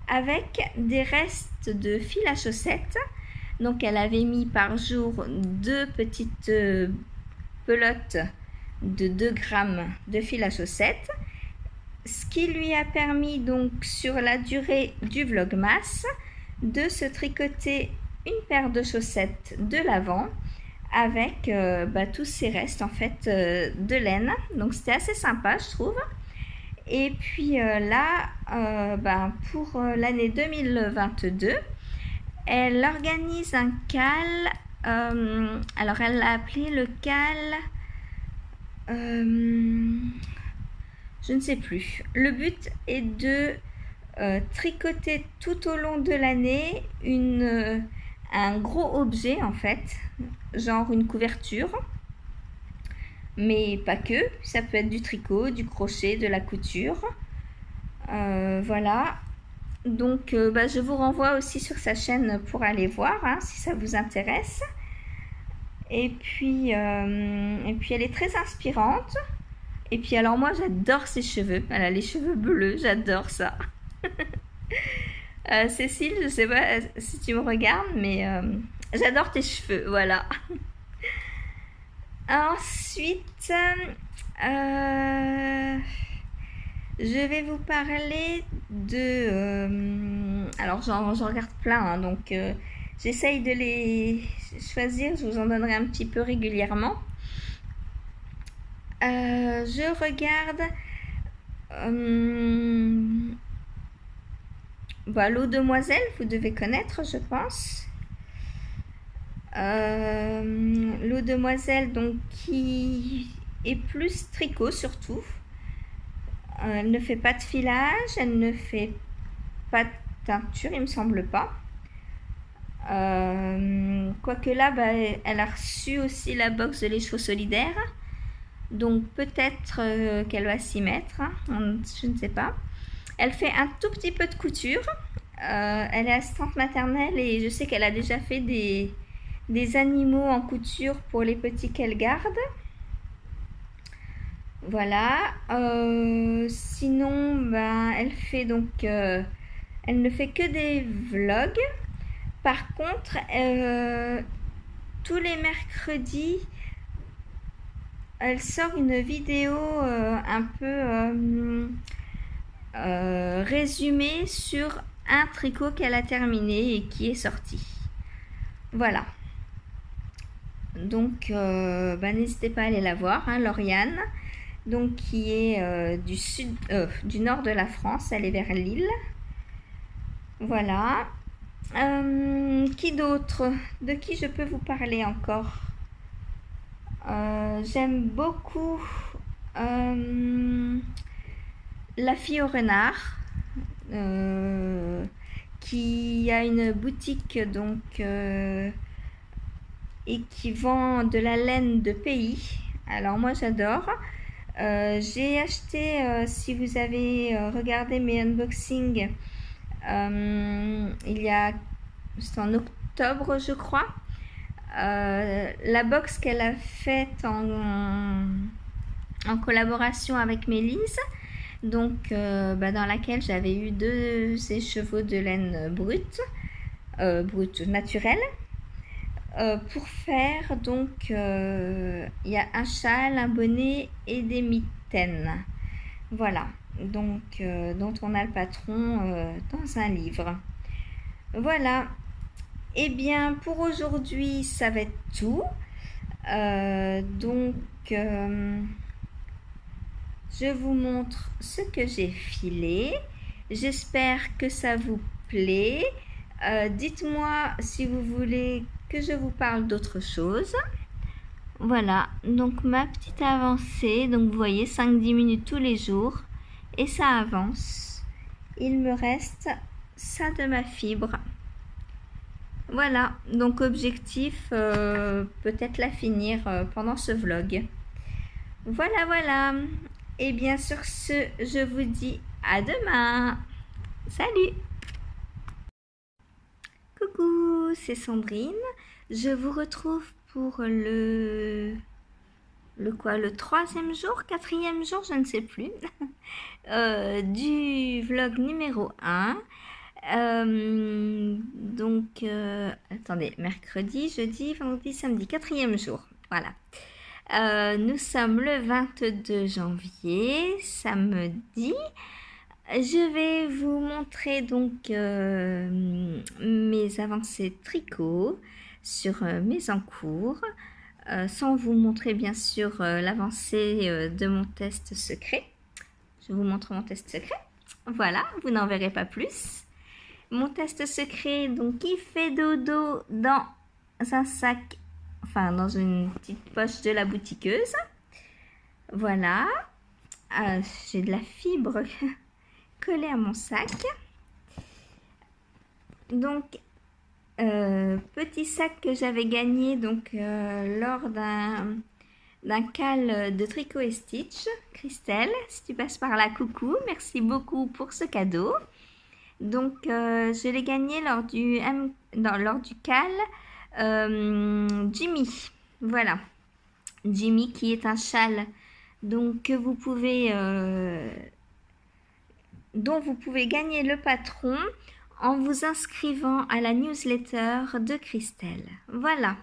avec des restes de fil à chaussettes. Donc elle avait mis par jour 2 petites pelotes de 2 grammes de fil à chaussettes, ce qui lui a permis donc sur la durée du vlogmas de se tricoter une paire de chaussettes de l'Avent avec tous ces restes en fait de laine. Donc c'était assez sympa, je trouve. Et puis pour l'année 2022, elle organise un cal. Alors elle l'a appelé le cal. Je ne sais plus. Le but est de tricoter tout au long de l'année un gros objet en fait, genre une couverture, mais pas que, ça peut être du tricot, du crochet, de la couture. Voilà, donc je vous renvoie aussi sur sa chaîne pour aller voir si ça vous intéresse. Et puis elle est très inspirante. Et puis alors moi j'adore ses cheveux, elle a les cheveux bleus, j'adore ça. Cécile, je sais pas si tu me regardes, mais j'adore tes cheveux, voilà. Ensuite, je vais vous parler de... alors j'en regarde plein, donc j'essaye de les choisir, je vous en donnerai un petit peu régulièrement. Je regarde l'eau demoiselle, vous devez connaître, je pense. L'eau demoiselle, donc qui est plus tricot surtout. Elle ne fait pas de filage, elle ne fait pas de teinture, il me semble pas. Quoique là, elle a reçu aussi la box de l'écheveau solidaire. Donc peut-être qu'elle va s'y mettre, je ne sais pas. Elle fait un tout petit peu de couture. Elle est assistante maternelle et je sais qu'elle a déjà fait des animaux en couture pour les petits qu'elle garde. Voilà. Sinon, elle fait donc... elle ne fait que des vlogs. Par contre, tous les mercredis... elle sort une vidéo un peu résumée sur un tricot qu'elle a terminé et qui est sorti. Voilà. Donc, n'hésitez pas à aller la voir, hein, Lauriane. Donc, qui est du nord de la France, elle est vers Lille. Voilà. Qui d'autre? De qui je peux vous parler encore? J'aime beaucoup La fille au renard, qui a une boutique donc et qui vend de la laine de pays. Alors moi j'adore. J'ai acheté, si vous avez regardé mes unboxings, c'est en octobre je crois, la box qu'elle a faite en collaboration avec Mélise, donc dans laquelle j'avais eu 2 écheveaux de laine brute naturelle, pour faire donc il y a un châle, un bonnet et des mitaines. Voilà, donc dont on a le patron dans un livre. Voilà. Et bien pour aujourd'hui ça va être tout. Donc je vous montre ce que j'ai filé. J'espère que ça vous plaît. Dites-moi si vous voulez que je vous parle d'autre chose. Voilà, donc ma petite avancée. Donc vous voyez, 5-10 minutes tous les jours. Et ça avance. Il me reste ça de ma fibre. Voilà, donc objectif, peut-être la finir pendant ce vlog. Voilà, voilà. Et bien sur ce, je vous dis à demain. Salut! Coucou, c'est Sandrine. Je vous retrouve pour le 3e jour, 4e jour, je ne sais plus, du vlog numéro 1. Donc, attendez, mercredi, jeudi, vendredi, samedi, 4e jour, voilà. Nous sommes le 22 janvier, samedi. Je vais vous montrer donc mes avancées tricot sur mes encours, sans vous montrer bien sûr l'avancée de mon test secret. Je vous montre mon test secret. Voilà, vous n'en verrez pas plus. Mon test secret, donc, il fait dodo dans un sac, enfin dans une petite poche de la boutiqueuse. Voilà. J'ai de la fibre collée à mon sac. Donc, petit sac que j'avais gagné donc lors d'un cal de Tricot et Stitch. Christelle, si tu passes par là, coucou, merci beaucoup pour ce cadeau. Donc je l'ai gagné lors du cal Jimmy. Voilà, Jimmy, qui est un châle donc que vous pouvez dont vous pouvez gagner le patron en vous inscrivant à la newsletter de Christelle. Voilà.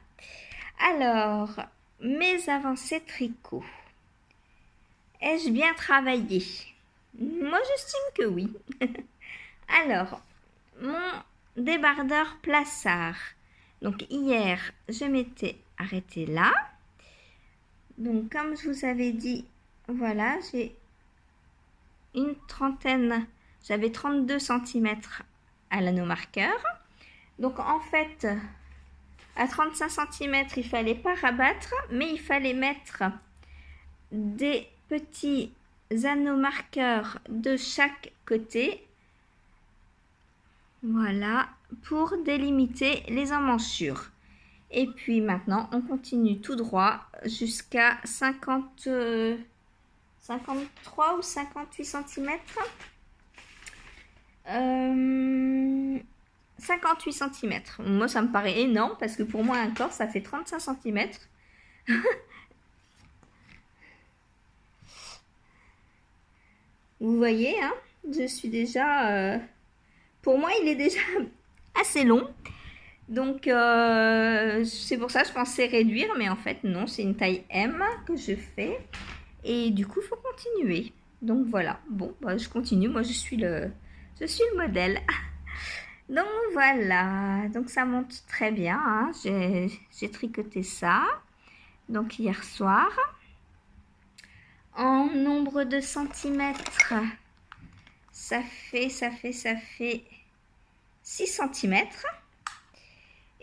Alors, mes avancées tricot. Ai-je bien travaillé? Moi, j'estime que oui. Alors, mon débardeur plissard. Donc, hier, je m'étais arrêtée là. Donc, comme je vous avais dit, voilà, j'ai une trentaine, j'avais 32 cm à l'anneau marqueur. Donc, en fait, à 35 cm, il fallait pas rabattre, mais il fallait mettre des petits anneaux marqueurs de chaque côté. Voilà, pour délimiter les emmanchures. Et puis maintenant, on continue tout droit jusqu'à 53 ou 58 cm. 58 cm. Moi, ça me paraît énorme parce que pour moi, un corps, ça fait 35 cm. Vous voyez, hein, je suis déjà... pour moi, il est déjà assez long. Donc, c'est pour ça que je pensais réduire. Mais en fait, non, c'est une taille M que je fais. Et du coup, il faut continuer. Donc, voilà. Bon, bah, je continue. Moi, je suis le modèle. Donc, voilà. Donc, ça monte très bien. Hein. J'ai tricoté ça. donc hier soir. En nombre de centimètres, ça fait 6 centimètres.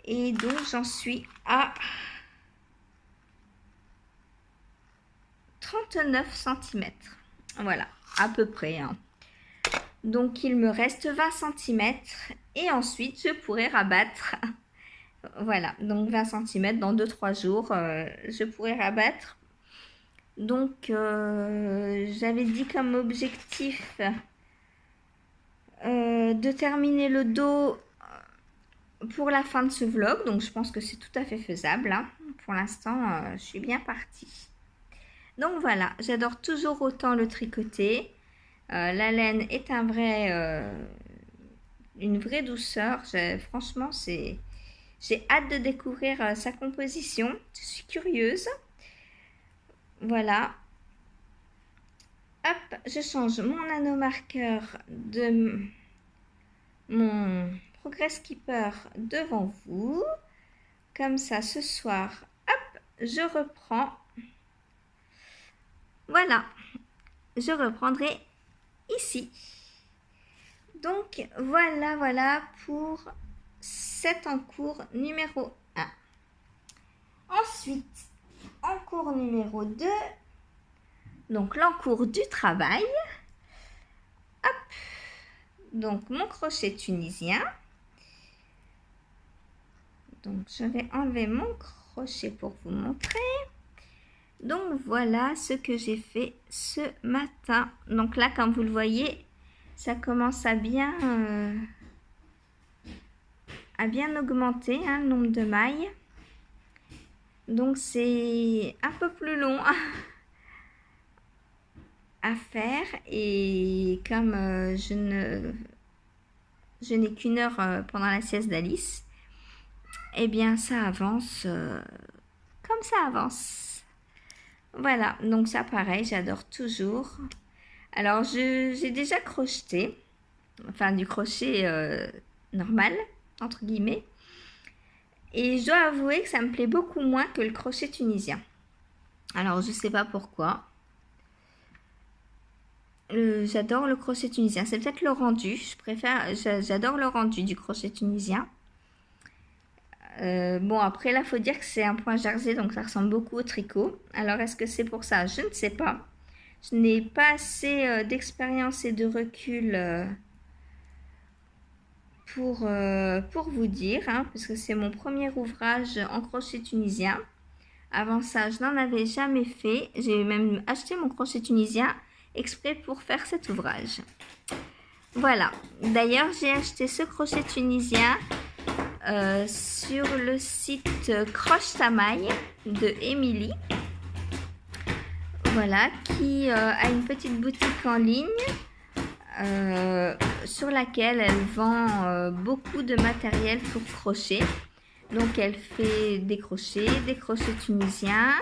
Et donc j'en suis à 39 centimètres. Voilà, à peu près, hein. Donc il me reste 20 centimètres et ensuite je pourrai rabattre. Voilà, donc 20 centimètres dans 2-3 jours, je pourrai rabattre. Donc j'avais dit comme objectif de terminer le dos pour la fin de ce vlog. Donc je pense que c'est tout à fait faisable, hein. Pour l'instant, je suis bien partie. Donc voilà, j'adore toujours autant le tricoter. La laine est une vraie douceur. Franchement, j'ai hâte de découvrir sa composition. Je suis curieuse. Voilà. Hop, je change mon anneau marqueur de mon Progress Keeper devant vous. Comme ça, ce soir, hop, je reprends. Voilà. Je reprendrai ici. Donc voilà pour cet encours numéro 1. Ensuite, encours numéro 2, donc l'encours du travail. Hop, donc mon crochet tunisien. Donc je vais enlever mon crochet pour vous montrer. Donc voilà ce que j'ai fait ce matin. Donc là, comme vous le voyez, ça commence à bien augmenter, hein, le nombre de mailles. Donc c'est un peu plus long à faire. Et comme je n'ai qu'une heure pendant la sieste d'Alice, eh bien ça avance comme ça avance. Voilà, donc ça pareil, j'adore toujours. Alors j'ai déjà crocheté, enfin du crochet normal, entre guillemets. Et je dois avouer que ça me plaît beaucoup moins que le crochet tunisien. Alors je sais pas pourquoi. J'adore le crochet tunisien, c'est peut-être le rendu. J'adore le rendu du crochet tunisien. Bon, après là, faut dire que c'est un point jersey, donc ça ressemble beaucoup au tricot. Alors, est-ce que c'est pour ça? Je ne sais pas. Je n'ai pas assez d'expérience et de recul pour vous dire, hein, parce que c'est mon premier ouvrage en crochet tunisien. Avant ça, je n'en avais jamais fait. J'ai même acheté mon crochet tunisien exprès pour faire cet ouvrage. Voilà. D'ailleurs, j'ai acheté ce crochet tunisien sur le site Croche ta maille de Émilie, voilà, qui a une petite boutique en ligne sur laquelle elle vend beaucoup de matériel pour crochet. Donc elle fait des crochets tunisiens,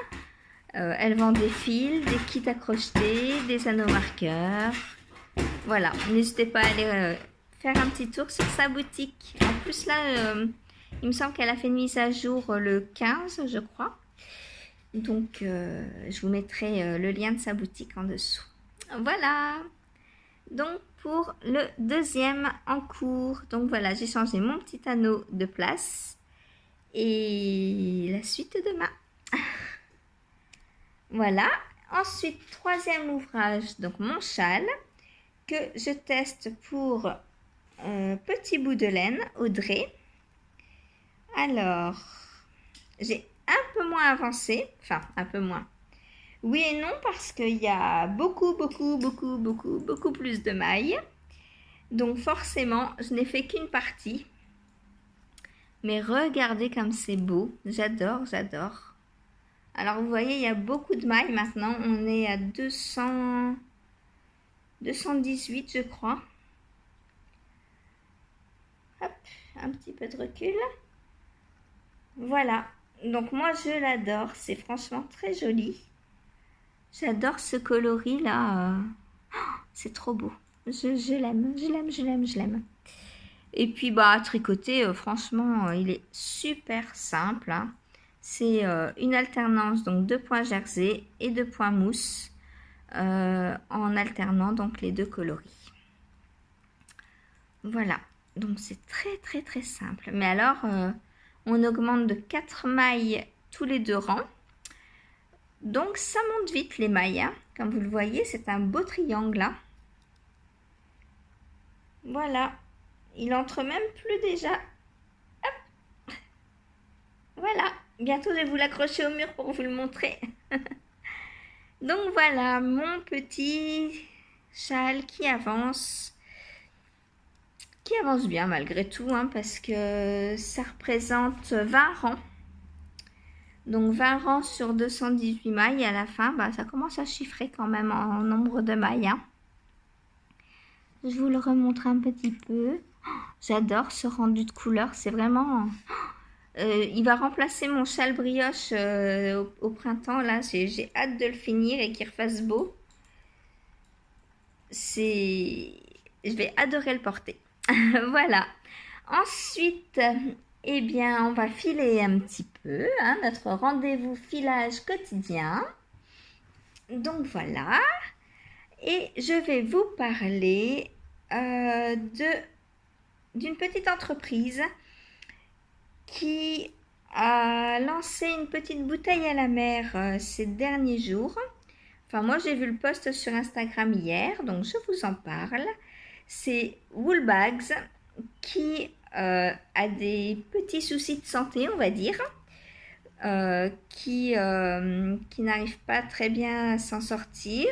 elle vend des fils, des kits à crocheter, des anneaux marqueurs. Voilà, n'hésitez pas à aller faire un petit tour sur sa boutique. En plus là, il me semble qu'elle a fait une mise à jour le 15, je crois. Donc je vous mettrai le lien de sa boutique en dessous. Voilà. Donc pour le deuxième encours, donc voilà, j'ai changé mon petit anneau de place. Et la suite demain. Voilà. Ensuite, troisième ouvrage, donc mon châle, que je teste pour petit bout de laine, Audrey. Alors, j'ai un peu moins avancé, enfin un peu moins. Oui et non, parce qu'il y a beaucoup plus de mailles. Donc forcément, je n'ai fait qu'une partie. Mais regardez comme c'est beau, j'adore. Alors vous voyez, il y a beaucoup de mailles maintenant, on est à 218 je crois. Hop, un petit peu de recul. Voilà, donc moi je l'adore, c'est franchement très joli. J'adore ce coloris là, c'est trop beau. Je l'aime. Et puis bah à tricoter, franchement, il est super simple, hein. C'est une alternance, donc 2 points jersey et 2 points mousse en alternant donc les deux coloris. Voilà, donc c'est très simple. Mais alors, on augmente de 4 mailles tous les 2 rangs. Donc ça monte vite les mailles, hein. Comme vous le voyez, c'est un beau triangle là. Voilà, il entre même plus déjà. Hop. Voilà, bientôt je vais vous l'accrocher au mur pour vous le montrer. Donc voilà, mon petit châle qui avance bien malgré tout, hein, parce que ça représente 20 rangs. Donc 20 rangs sur 218 mailles, et à la fin, bah, ça commence à chiffrer quand même en nombre de mailles, hein. Je vous le remontre un petit peu. J'adore ce rendu de couleur, c'est vraiment... il va remplacer mon châle brioche au printemps, là, j'ai hâte de le finir et qu'il refasse beau. Je vais adorer le porter. Voilà. Ensuite, eh bien, on va filer un petit peu, hein, notre rendez-vous filage quotidien. Donc voilà. Et je vais vous parler d'une petite entreprise qui a lancé une petite bouteille à la mer ces derniers jours. Enfin, moi, j'ai vu le post sur Instagram hier, donc je vous en parle. C'est Woolbags qui a des petits soucis de santé, on va dire, qui n'arrive pas très bien à s'en sortir.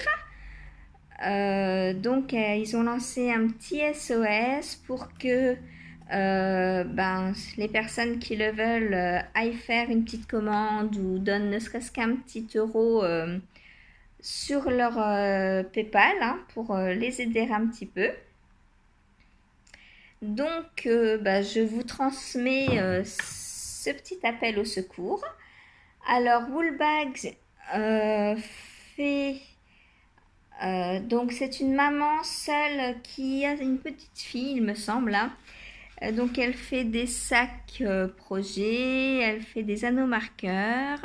Donc, ils ont lancé un petit SOS pour que les personnes qui le veulent aillent faire une petite commande ou donnent ne serait-ce qu'un petit euro sur leur PayPal, hein, pour les aider un petit peu. Donc, je vous transmets ce petit appel au secours. Alors, Woolbags fait... donc, c'est une maman seule qui a une petite fille, il me semble, hein. Donc, elle fait des sacs projets, elle fait des anneaux marqueurs.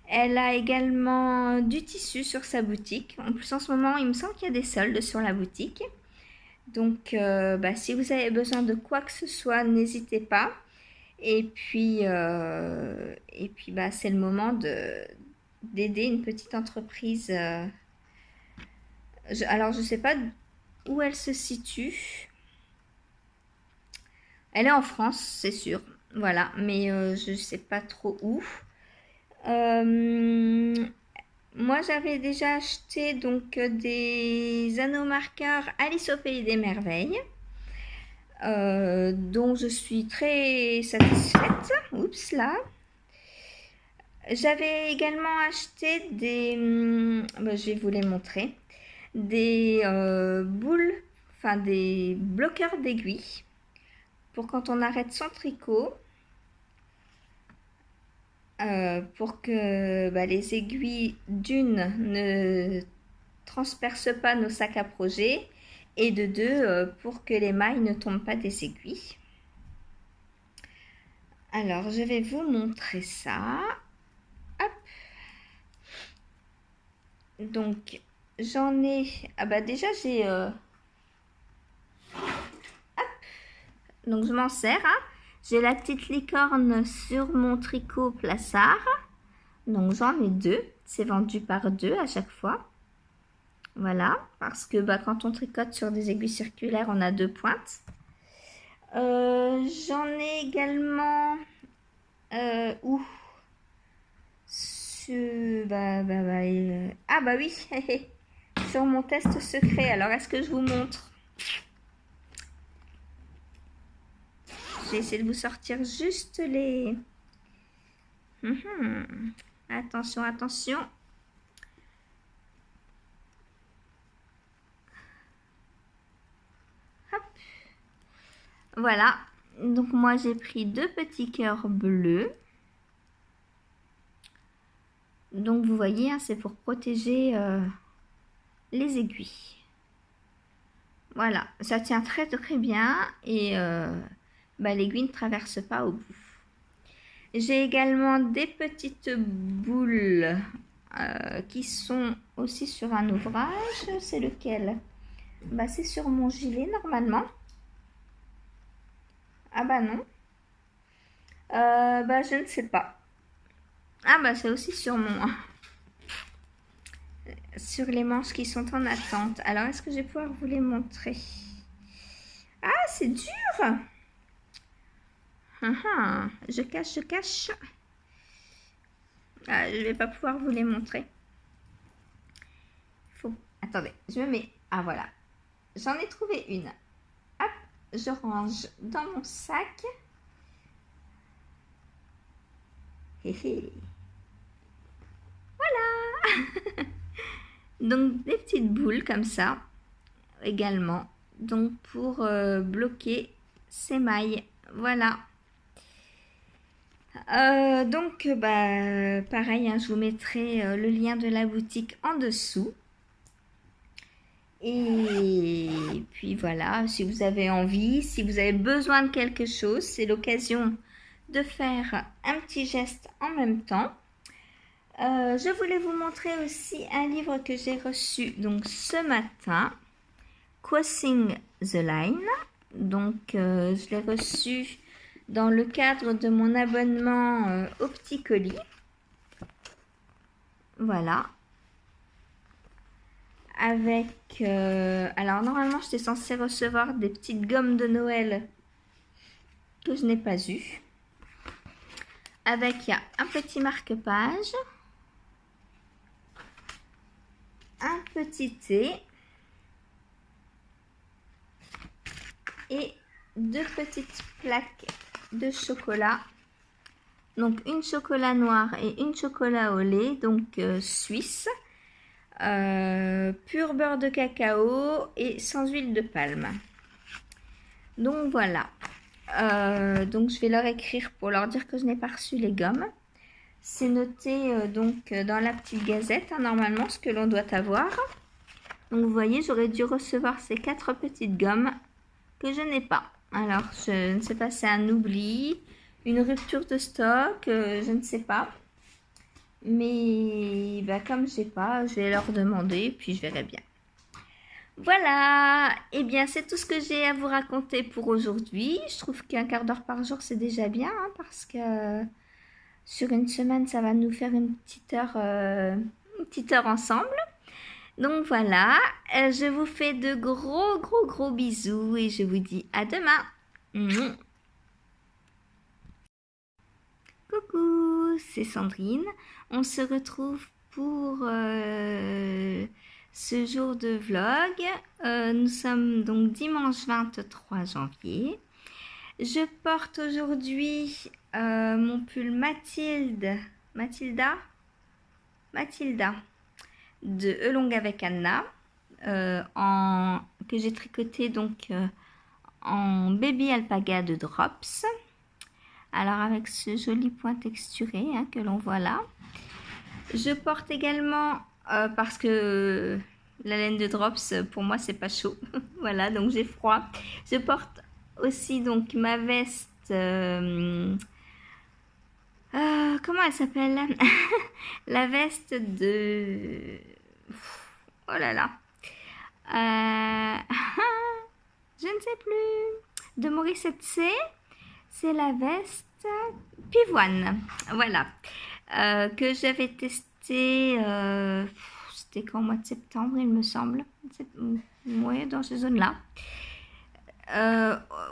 Elle a également du tissu sur sa boutique. En plus, en ce moment, il me semble qu'il y a des soldes sur la boutique. Donc, si vous avez besoin de quoi que ce soit, n'hésitez pas. Et puis, c'est le moment d'aider une petite entreprise. Alors, je ne sais pas où elle se situe. Elle est en France, c'est sûr. Voilà, mais je ne sais pas trop où. Moi, j'avais déjà acheté donc des anneaux marqueurs Alice au Pays des Merveilles, dont je suis très satisfaite. Oups là. J'avais également acheté des, je vais vous les montrer, des boules, enfin des bloqueurs d'aiguilles pour quand on arrête son tricot. Pour que les aiguilles d'une ne transpercent pas nos sacs à projet et de deux pour que les mailles ne tombent pas des aiguilles. Alors je vais vous montrer ça. Hop. Donc j'en ai... déjà j'ai... Donc je m'en sers, hein. J'ai la petite licorne sur mon tricot Plassard. Donc j'en ai 2. C'est vendu par 2 à chaque fois. Voilà. Parce que quand on tricote sur des aiguilles circulaires, on a 2 pointes. J'en ai également... où ah bah oui. Sur mon test secret. Alors est-ce que je vous montre? Je vais essayer de vous sortir juste les... Attention, attention. Hop. Voilà. Donc moi j'ai pris 2 petits cœurs bleus. Donc vous voyez, hein, c'est pour protéger les aiguilles. Voilà, ça tient très très bien et l'aiguille ne traverse pas au bout. J'ai également des petites boules qui sont aussi sur un ouvrage. C'est lequel? Bah, c'est sur mon gilet normalement. Ah bah non. Bah je ne sais pas. Ah bah c'est aussi sur sur les manches qui sont en attente. Alors est-ce que je vais pouvoir vous les montrer? Ah c'est dur. Je cache, je cache. Ah, je vais pas pouvoir vous les montrer. Attendez, je me mets... Ah voilà. J'en ai trouvé une. Hop, je range dans mon sac. Voilà. Donc des petites boules comme ça également. Donc pour bloquer ces mailles. Voilà. Donc bah pareil, hein, je vous mettrai le lien de la boutique en dessous. Et puis voilà, si vous avez envie, si vous avez besoin de quelque chose, c'est l'occasion de faire un petit geste en même temps. Je voulais vous montrer aussi un livre que j'ai reçu donc ce matin, Crossing the Line. Donc je l'ai reçu dans le cadre de mon abonnement au Petit Colis. Voilà. Avec... alors normalement j'étais censée recevoir des petites gommes de Noël que je n'ai pas eu. Avec, il y a un petit marque-page, un petit thé et deux petites plaques de chocolat. Donc une chocolat noir et une chocolat au lait, donc suisse. Pur beurre de cacao et sans huile de palme. Donc voilà. Donc je vais leur écrire pour leur dire que je n'ai pas reçu les gommes. C'est noté donc dans la petite gazette, hein, normalement, ce que l'on doit avoir. Donc vous voyez, j'aurais dû recevoir ces 4 petites gommes que je n'ai pas. Alors, je ne sais pas, c'est un oubli, une rupture de stock, je ne sais pas. Mais bah, comme je sais pas, je vais leur demander, puis je verrai bien. Voilà, et bien c'est tout ce que j'ai à vous raconter pour aujourd'hui. Je trouve qu'un quart d'heure par jour c'est déjà bien, hein, parce que sur une semaine ça va nous faire une petite heure ensemble. Donc voilà, je vous fais de gros bisous et je vous dis à demain. Coucou, c'est Sandrine. On se retrouve pour ce jour de vlog. Nous sommes donc dimanche 23 janvier. Je porte aujourd'hui mon pull Mathilda de Elong avec Anna que j'ai tricoté donc en baby alpaga de Drops. Alors avec ce joli point texturé hein, que l'on voit là. Je porte également, parce que la laine de Drops pour moi c'est pas chaud, voilà donc j'ai froid. Je porte aussi donc ma veste, comment elle s'appelle? La veste de... Oh là là. Je ne sais plus. De Morissette C. C'est la veste pivoine. Voilà. Que j'avais testé, c'était qu'en mois de septembre, il me semble. Oui, dans ces zones-là.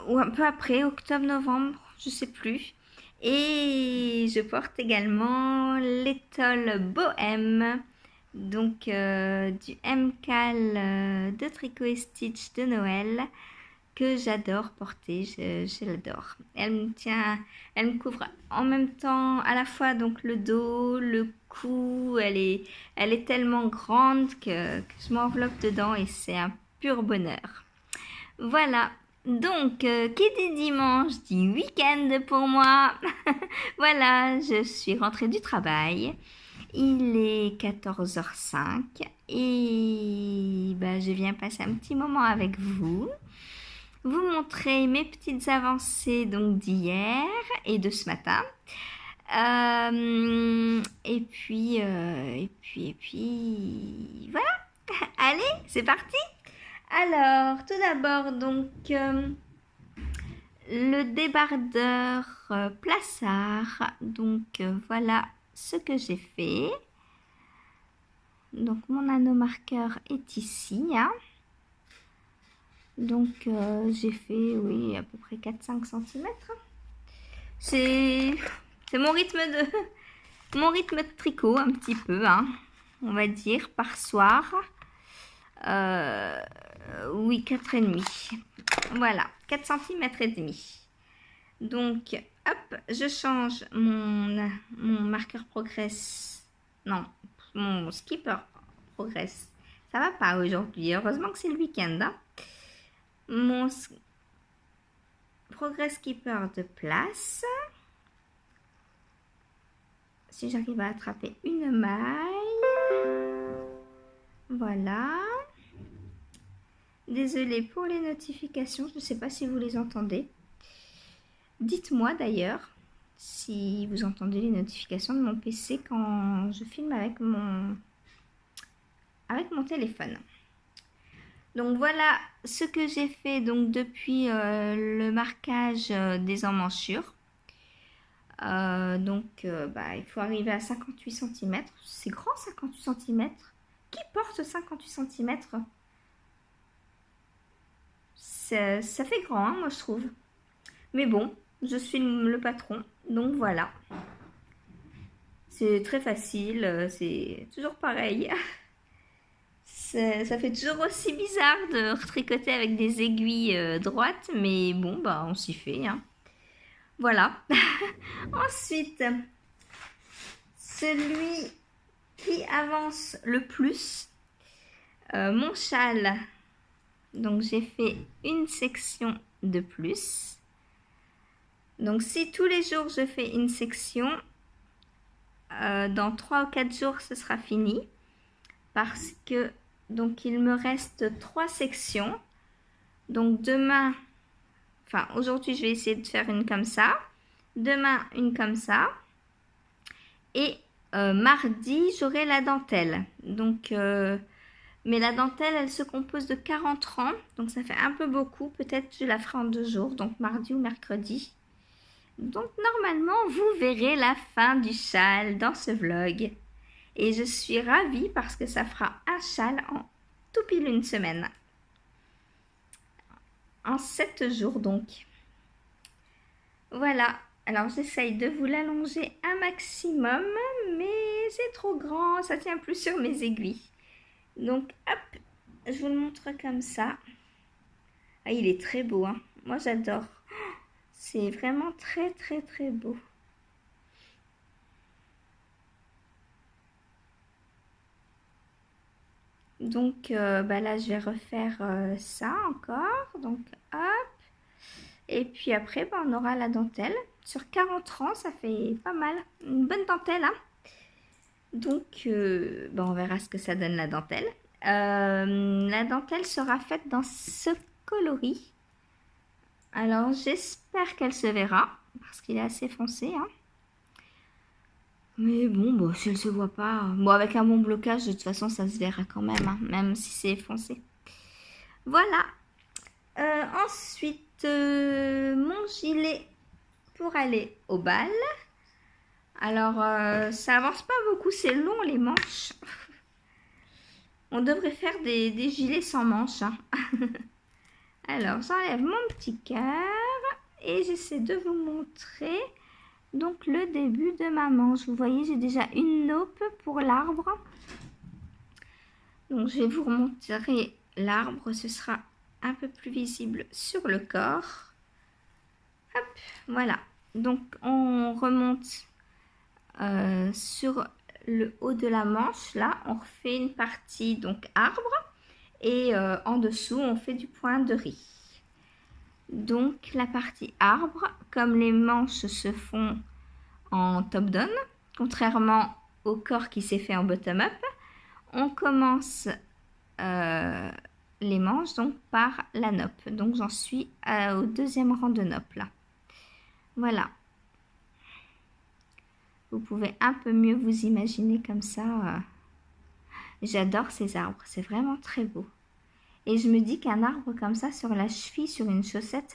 Ou un peu après, octobre-novembre, je sais plus. Et je porte également l'étole bohème, donc du MCAL de Tricot et Stitch de Noël, que j'adore porter, je l'adore. Elle me couvre en même temps à la fois donc le dos, le cou, elle est tellement grande que je m'enveloppe dedans et c'est un pur bonheur. Voilà, donc qui dit dimanche dit week-end pour moi. Voilà, je suis rentrée du travail. Il est 14h05 et bah, je viens passer un petit moment avec vous montrer mes petites avancées donc d'hier et de ce matin. Et puis, voilà. Allez, c'est parti. Alors, tout d'abord, donc, le débardeur Plassard. Donc, voilà ce que j'ai fait. Donc, mon anneau marqueur est ici, hein. Donc, j'ai fait, oui, à peu près 4-5 cm. C'est mon rythme de tricot, un petit peu, hein, on va dire, par soir. Oui, 4,5. Voilà, 4 cm et demi. Donc, hop, je change mon marqueur Progress. Non, mon skipper Progress. Ça va pas aujourd'hui, heureusement que c'est le week-end, hein. Mon Progress Skipper de place. Si j'arrive à attraper une maille. Voilà. Désolée pour les notifications, je ne sais pas si vous les entendez. Dites-moi d'ailleurs si vous entendez les notifications de mon PC quand je filme avec mon téléphone. Donc voilà ce que j'ai fait donc depuis le marquage des emmanchures. Il faut arriver à 58 cm. C'est grand 58 cm. Qui porte 58 cm? Ça fait grand, hein, moi je trouve. Mais bon, je suis le patron, donc voilà. C'est très facile, c'est toujours pareil. Ça fait toujours aussi bizarre de retricoter avec des aiguilles droites, mais bon, bah on s'y fait, hein. Voilà. Ensuite, celui qui avance le plus, mon châle. Donc j'ai fait une section de plus. Donc si tous les jours je fais une section, dans 3 ou 4 jours ce sera fini. Parce que donc il me reste 3 sections. Donc demain, enfin aujourd'hui je vais essayer de faire une comme ça. Demain une comme ça. Et mardi j'aurai la dentelle. Donc mais la dentelle elle se compose de 40 rangs. Donc ça fait un peu beaucoup. Peut-être je la ferai en 2 jours. Donc mardi ou mercredi. Donc normalement vous verrez la fin du châle dans ce vlog. Et je suis ravie parce que ça fera un châle en tout pile une semaine. En 7 jours donc. Voilà. Alors j'essaye de vous l'allonger un maximum. Mais c'est trop grand. Ça tient plus sur mes aiguilles. Donc hop. Je vous le montre comme ça. Ah, il est très beau, hein. Moi j'adore. C'est vraiment très très très beau. Donc là je vais refaire ça encore. Donc hop. Et puis après on aura la dentelle. Sur 40 rangs ça fait pas mal. Une bonne dentelle, hein. Donc on verra ce que ça donne la dentelle. La dentelle sera faite dans ce coloris. Alors j'espère qu'elle se verra. Parce qu'il est assez foncé, hein. Mais bon, si elle se voit pas... Bon, avec un bon blocage, de toute façon, ça se verra quand même, hein, même si c'est foncé. Voilà. Ensuite, mon gilet pour aller au bal. Alors, ça avance pas beaucoup, c'est long les manches. On devrait faire des gilets sans manches, hein. Alors, j'enlève mon petit cœur et j'essaie de vous montrer... Donc le début de ma manche, vous voyez j'ai déjà une naupe pour l'arbre. Donc je vais vous remontrer l'arbre, ce sera un peu plus visible sur le corps. Hop, voilà. Donc on remonte sur le haut de la manche, là on refait une partie donc arbre et en dessous on fait du point de riz. Donc la partie arbre, comme les manches se font en top down, contrairement au corps qui s'est fait en bottom up, on commence les manches donc par la nope. Donc j'en suis au deuxième rang de nope là. Voilà. Vous pouvez un peu mieux vous imaginer comme ça. J'adore ces arbres, c'est vraiment très beau. Et je me dis qu'un arbre comme ça sur la cheville, sur une chaussette,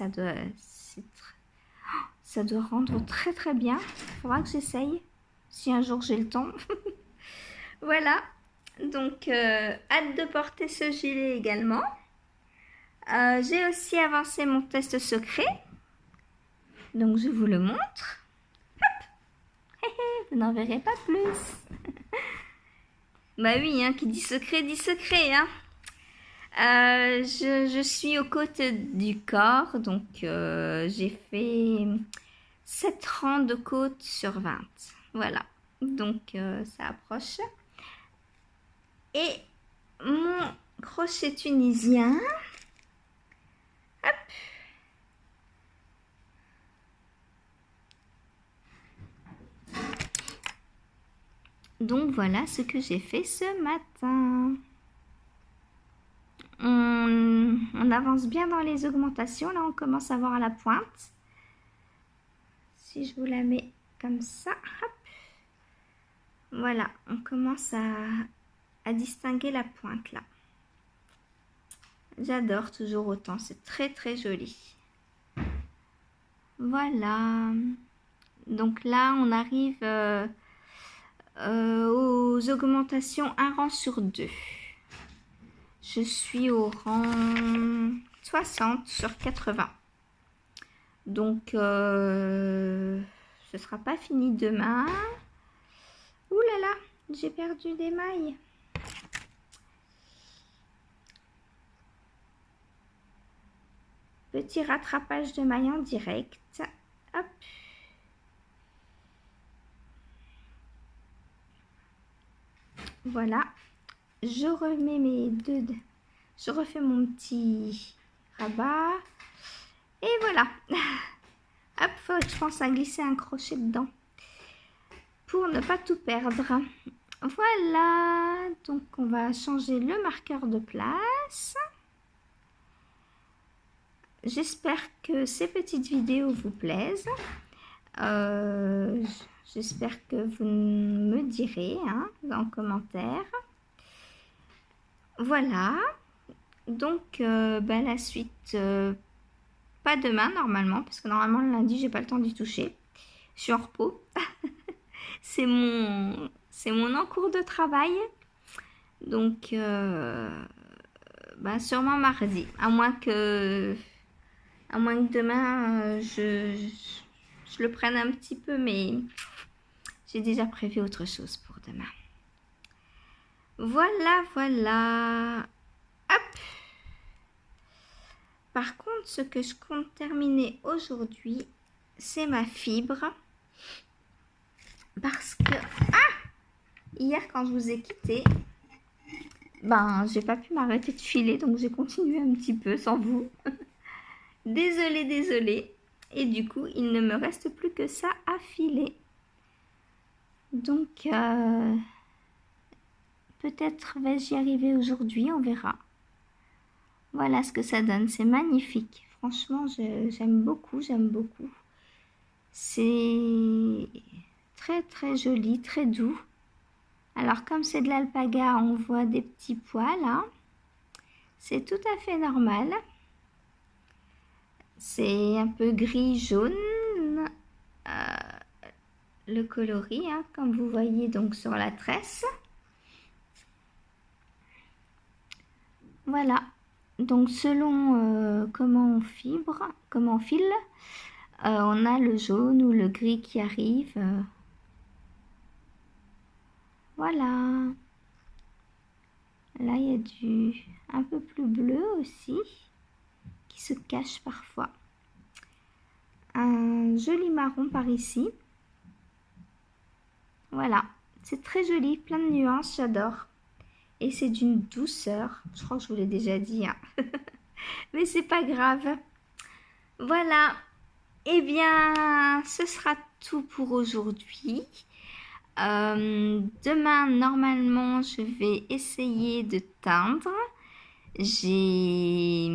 ça doit rendre très très bien. Il faudra que j'essaye, si un jour j'ai le temps. Voilà, donc hâte de porter ce gilet également. J'ai aussi avancé mon test secret. Donc je vous le montre. Hop. Vous n'en verrez pas plus. Bah oui, hein, qui dit secret, hein. Je suis aux côtes du corps, donc j'ai fait 7 rangs de côtes sur 20. Voilà, donc ça approche. Et mon crochet tunisien. Hop. Donc voilà ce que j'ai fait ce matin. On avance bien dans les augmentations. Là, on commence à voir la pointe. Si je vous la mets comme ça, hop. Voilà, on commence à distinguer la pointe là. J'adore toujours autant, c'est très très joli. Voilà. Donc là, on arrive aux augmentations 1 rang sur 2. Je suis au rang 60 sur 80. Donc, ce sera pas fini demain. Ouh là là, j'ai perdu des mailles. Petit rattrapage de mailles en direct. Hop. Voilà. Je remets je refais mon petit rabat. Et voilà. Hop, faut que je pense à glisser un crochet dedans. Pour ne pas tout perdre. Voilà. Donc, on va changer le marqueur de place. J'espère que ces petites vidéos vous plaisent. J'espère que vous me direz hein, en commentaire. Voilà. Donc, la suite, pas demain normalement, parce que normalement le lundi, j'ai pas le temps d'y toucher. Je suis en repos. C'est mon en cours de travail. Donc, sûrement mardi. À moins que demain, je le prenne un petit peu, mais j'ai déjà prévu autre chose pour demain. Voilà, voilà. Hop. Par contre, ce que je compte terminer aujourd'hui, c'est ma fibre. Parce que, hier, quand je vous ai quitté, j'ai pas pu m'arrêter de filer, donc j'ai continué un petit peu sans vous. Désolée. Et du coup, il ne me reste plus que ça à filer. Donc, peut-être vais-je y arriver aujourd'hui, on verra. Voilà ce que ça donne, c'est magnifique. Franchement, j'aime beaucoup. C'est très très joli, très doux. Alors comme c'est de l'alpaga, on voit des petits poils. Hein. C'est tout à fait normal. C'est un peu gris-jaune. Le coloris, hein, comme vous voyez donc sur la tresse. Voilà. Donc selon comment on file, on a le jaune ou le gris qui arrive. Voilà. Là, il y a du un peu plus bleu aussi, qui se cache parfois. Un joli marron par ici. Voilà. C'est très joli, plein de nuances, j'adore. Et c'est d'une douceur. Je crois que je vous l'ai déjà dit. Hein. Mais c'est pas grave. Voilà. Eh bien, ce sera tout pour aujourd'hui. Demain, normalement, je vais essayer de teindre. J'ai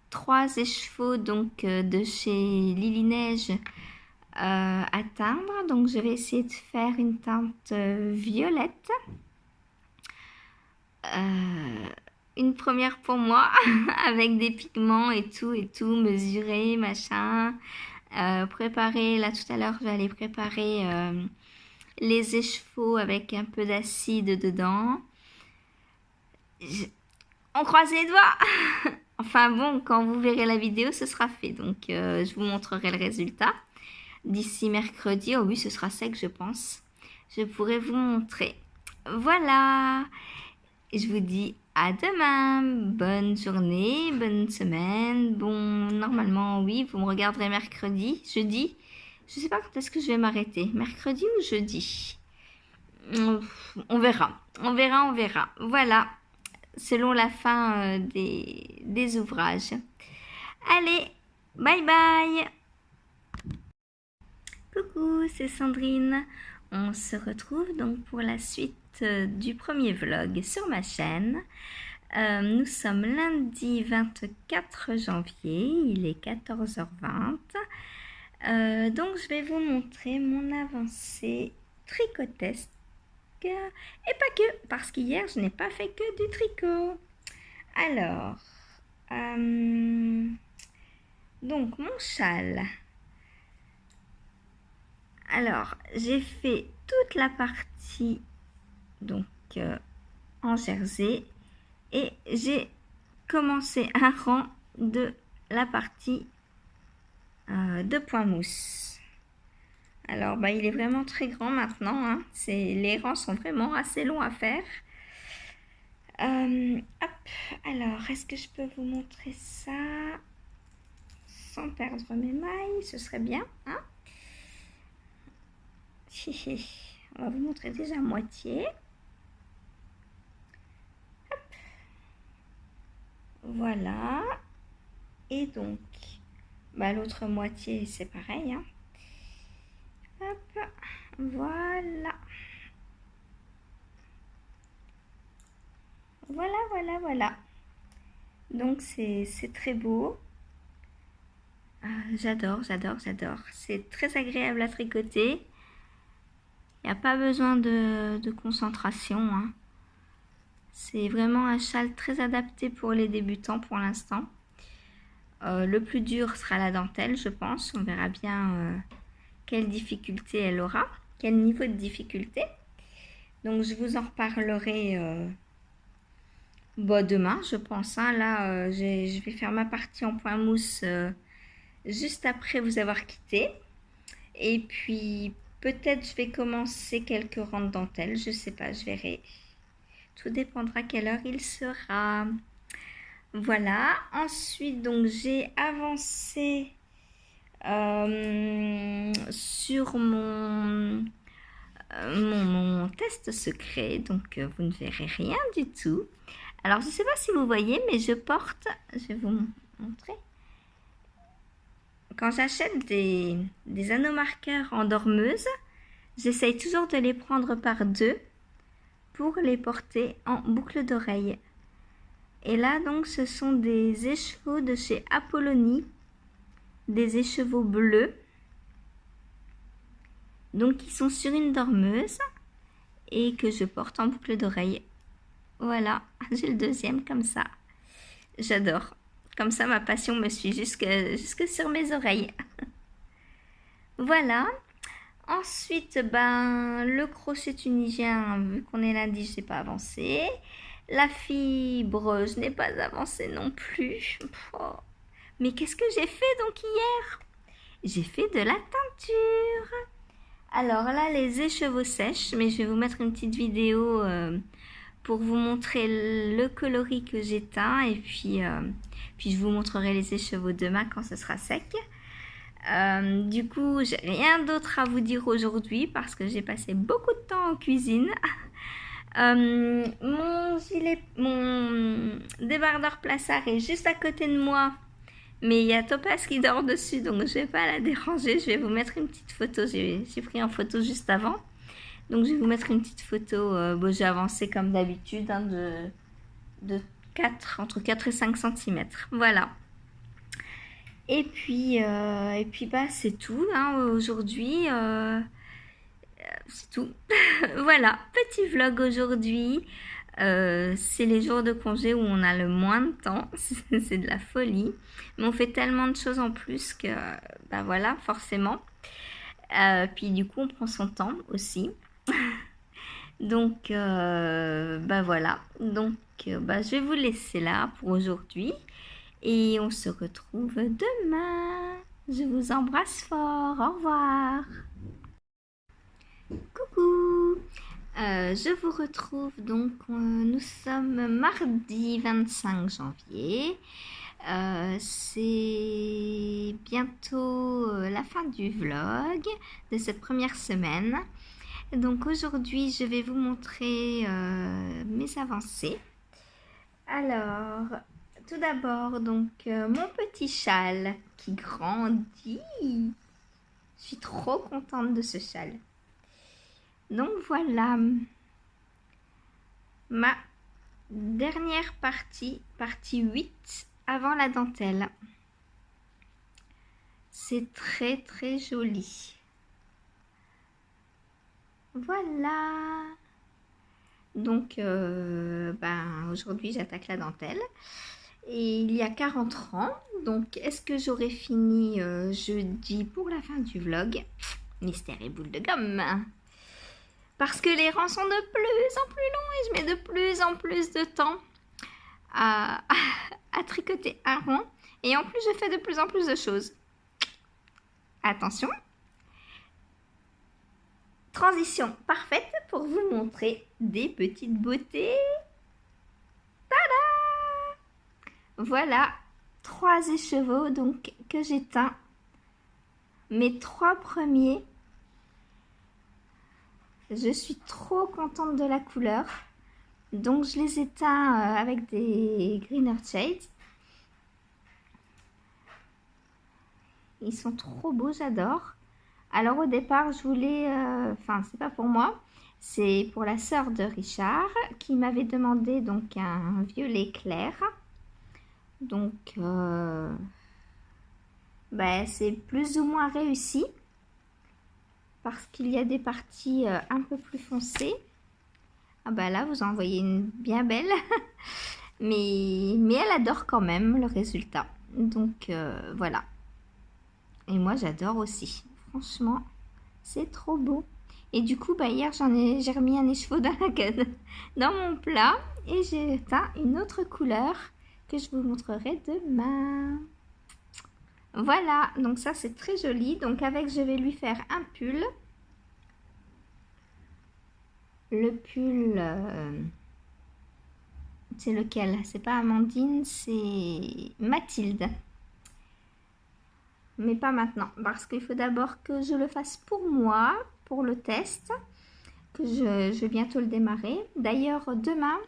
3 écheveaux donc de chez Lily Neige à teindre. Donc je vais essayer de faire une teinte violette. Une première pour moi, avec des pigments et tout, mesuré, machin. Préparer, là tout à l'heure, je vais aller préparer les échevaux avec un peu d'acide dedans. On croise les doigts. Enfin bon, quand vous verrez la vidéo, ce sera fait. Donc je vous montrerai le résultat. D'ici mercredi, oh oui, ce sera sec, je pense. Je pourrai vous montrer. Voilà. Je vous dis à demain. Bonne journée, bonne semaine. Bon, normalement, oui, vous me regarderez mercredi, jeudi. Je sais pas quand est-ce que je vais m'arrêter. Mercredi ou jeudi? On verra. On verra. Voilà. Selon la fin des ouvrages. Allez, bye bye. Coucou, c'est Sandrine. On se retrouve donc pour la suite du premier vlog sur ma chaîne. Nous sommes lundi 24 janvier, il est 14h20. Donc je vais vous montrer mon avancée tricotesque. Et pas que, parce qu'hier je n'ai pas fait que du tricot. Alors, donc mon châle. Alors, j'ai fait toute la partie donc en jersey et j'ai commencé un rang de la partie de point mousse. Alors, il est vraiment très grand maintenant, hein. Les rangs sont vraiment assez longs à faire. Hop, alors, est-ce que je peux vous montrer ça sans perdre mes mailles? Ce serait bien, hein? On va vous montrer déjà à moitié. Hop. Voilà. Et donc, l'autre moitié, c'est pareil, hein. Hop, voilà. Voilà. Donc, c'est très beau. J'adore. C'est très agréable à tricoter. Il n'y a pas besoin de concentration, hein. C'est vraiment un châle très adapté pour les débutants pour l'instant. Le plus dur sera la dentelle, je pense. On verra bien quelle difficulté elle aura, quel niveau de difficulté. Donc je vous en reparlerai demain, je pense, hein. Là, je vais faire ma partie en point mousse juste après vous avoir quitté. Et puis, peut-être je vais commencer quelques rangs de dentelle, je sais pas, je verrai. Tout dépendra quelle heure il sera. Voilà. Ensuite, donc, j'ai avancé sur mon test secret. Donc, vous ne verrez rien du tout. Alors, je ne sais pas si vous voyez, mais je porte... Je vais vous montrer. Quand j'achète des anneaux marqueurs en dormeuse, j'essaye toujours de les prendre par deux pour les porter en boucle d'oreille. Et là, donc, ce sont des écheveaux de chez Apollonie, des écheveaux bleus. Donc, ils sont sur une dormeuse et que je porte en boucle d'oreille. Voilà, j'ai le deuxième comme ça. J'adore. Comme ça, ma passion me suit jusque sur mes oreilles. Voilà. Ensuite, le crochet tunisien, vu qu'on est lundi, je n'ai pas avancé. La fibre, je n'ai pas avancé non plus. Oh. Mais qu'est-ce que j'ai fait donc hier? J'ai fait de la teinture. Alors là, les écheveaux sèches, mais je vais vous mettre une petite vidéo pour vous montrer le coloris que j'ai teint. Et puis je vous montrerai les écheveaux demain quand ce sera sec. Du coup, j'ai rien d'autre à vous dire aujourd'hui parce que j'ai passé beaucoup de temps en cuisine. Mon débardeur plissard est juste à côté de moi, mais il y a Topaz qui dort dessus, donc je vais pas la déranger. Je vais vous mettre une petite photo. J'ai pris en photo juste avant, donc je vais vous mettre une petite photo. J'ai avancé comme d'habitude, hein, entre 4 et 5 cm. Voilà. Et puis bah, c'est tout hein, aujourd'hui. C'est tout. Voilà, petit vlog aujourd'hui. C'est les jours de congé où on a le moins de temps. C'est de la folie. Mais on fait tellement de choses en plus que, bah voilà, forcément. Puis du coup, on prend son temps aussi. Donc, bah voilà. Donc, bah, je vais vous laisser là pour aujourd'hui. Et on se retrouve demain. Je vous embrasse fort. Au revoir. Coucou. Je vous retrouve donc, nous sommes mardi 25 janvier. C'est bientôt la fin du vlog de cette première semaine. Donc aujourd'hui, je vais vous montrer mes avancées. Alors, tout d'abord, donc mon petit châle qui grandit. Je suis trop contente de ce châle. Donc voilà ma dernière partie 8 avant la dentelle. C'est très très joli. Voilà. Donc, aujourd'hui, j'attaque la dentelle. Et il y a 40 rangs. Donc, est-ce que j'aurai fini jeudi pour la fin du vlog? Mystère et boule de gomme. Parce que les rangs sont de plus en plus longs et je mets de plus en plus de temps à tricoter un rond. Et en plus, je fais de plus en plus de choses. Attention. Transition parfaite pour vous montrer des petites beautés. Tada! Voilà 3 écheveaux donc que j'ai teints. Mes 3 premiers. Je suis trop contente de la couleur. Donc je les ai teints avec des Green Earth Shades. Ils sont trop beaux, j'adore. Alors au départ, je voulais... Enfin, c'est pas pour moi. C'est pour la sœur de Richard qui m'avait demandé donc un violet clair. Donc, c'est plus ou moins réussi. Parce qu'il y a des parties un peu plus foncées. Ah bah là, vous en voyez une bien belle. mais elle adore quand même le résultat. Donc, voilà. Et moi, j'adore aussi. Franchement, c'est trop beau. Et du coup, hier, j'ai remis un écheveau dans mon plat. Et j'ai teint une autre couleur que je vous montrerai demain. Voilà, donc ça, c'est très joli. Donc avec, je vais lui faire un pull. Le pull, c'est lequel? C'est pas Amandine, c'est Mathilde. Mais pas maintenant, parce qu'il faut d'abord que je le fasse pour moi, pour le test, que je vais bientôt le démarrer. D'ailleurs, demain,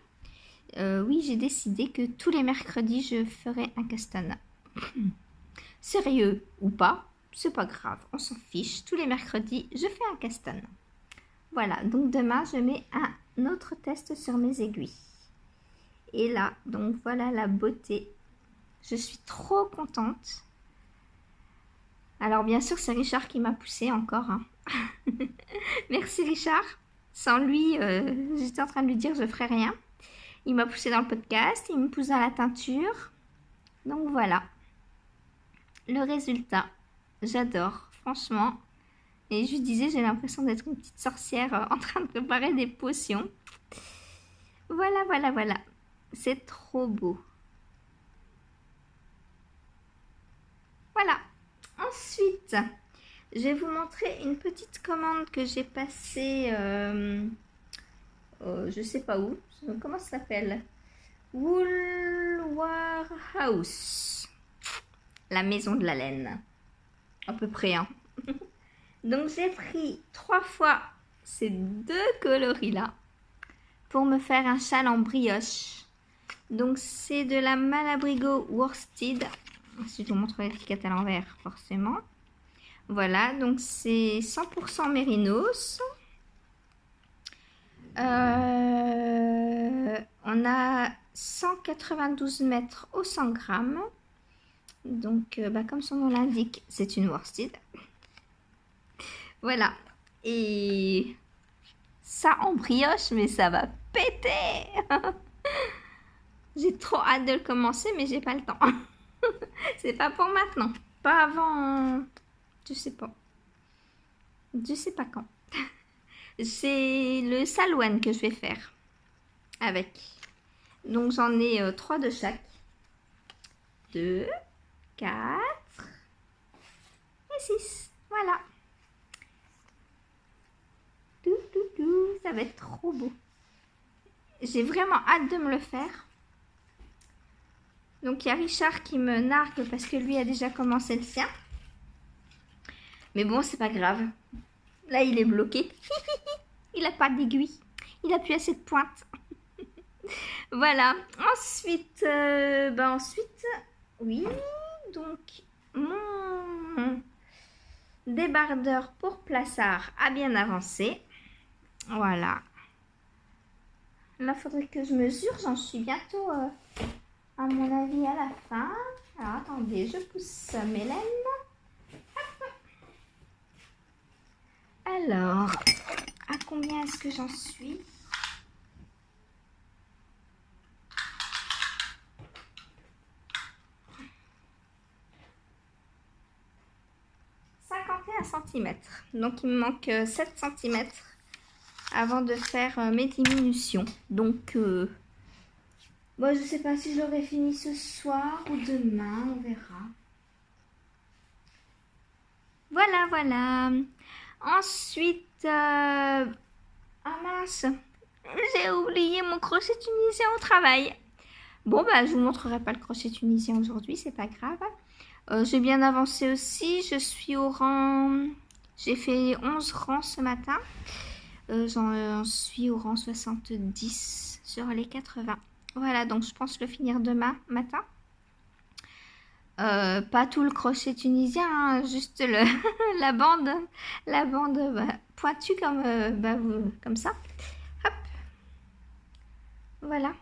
oui, j'ai décidé que tous les mercredis, je ferai un castagne. Sérieux ou pas, c'est pas grave, on s'en fiche. Tous les mercredis, je fais un castagne. Voilà, donc demain, je mets un autre test sur mes aiguilles. Et là, donc voilà la beauté. Je suis trop contente. Alors bien sûr, c'est Richard qui m'a poussé encore. Hein. Merci Richard. Sans lui, j'étais en train de lui dire je ferais rien. Il m'a poussé dans le podcast, il me pousse dans la teinture. Donc voilà. Le résultat, j'adore, franchement. Et je lui disais, j'ai l'impression d'être une petite sorcière en train de préparer des potions. Voilà, voilà, voilà. C'est trop beau. Voilà. Ensuite, je vais vous montrer une petite commande que j'ai passée, je sais pas où. Comment ça s'appelle? Woolworths. La maison de la laine. À peu près, hein. Donc j'ai pris 3 fois ces 2 coloris-là pour me faire un châle en brioche. Donc c'est de la Malabrigo Worsted. Si je vous montre l'étiquette à l'envers, forcément. Voilà, donc c'est 100% mérinos. On a 192 mètres au 100 grammes. Donc, comme son nom l'indique, c'est une worsted. Voilà. Et ça en brioche, mais ça va péter. J'ai trop hâte de le commencer, mais j'ai pas le temps. C'est pas pour maintenant. Pas avant... Je sais pas. Je sais pas quand. C'est le Salouen que je vais faire. Avec. Donc j'en ai 3 de chaque. 2, 4 et 6. Voilà. Ça va être trop beau. J'ai vraiment hâte de me le faire. Donc il y a Richard qui me nargue parce que lui a déjà commencé le sien. Mais bon, c'est pas grave. Là, il est bloqué. Il n'a pas d'aiguille. Il n'a plus assez de pointe. Voilà. Ensuite, oui. Donc, mon débardeur pour plaçard a bien avancé. Voilà. Là, il faudrait que je mesure. J'en suis bientôt, à mon avis, à la fin. Alors, attendez, je pousse mes laines. Alors, à combien est-ce que j'en suis? cm. Donc il me manque 7 cm avant de faire mes diminutions. Donc bon, je sais pas si j'aurai fini ce soir ou demain, on verra. Voilà, voilà. Ensuite, ah mince, j'ai oublié mon crochet tunisien au travail. Bon, bah je vous montrerai pas le crochet tunisien aujourd'hui, c'est pas grave. J'ai bien avancé aussi, je suis au rang, j'ai fait 11 rangs ce matin, j'en suis au rang 70 sur les 80. Voilà, donc je pense le finir demain matin. Pas tout le crochet tunisien, hein, juste la bande pointue comme ça. Hop, voilà.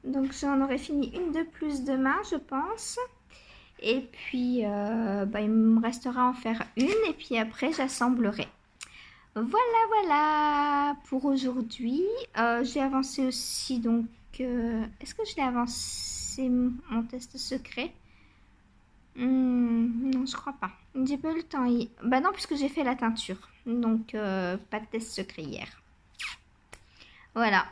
Donc j'en aurai fini une de plus demain, je pense. Et puis il me restera à en faire une et puis après j'assemblerai. Voilà pour aujourd'hui. J'ai avancé aussi donc... est-ce que je l'ai avancé mon test secret? Non, je crois pas. J'ai pas eu le temps. Bah non, puisque j'ai fait la teinture. Donc pas de test secret hier. Voilà.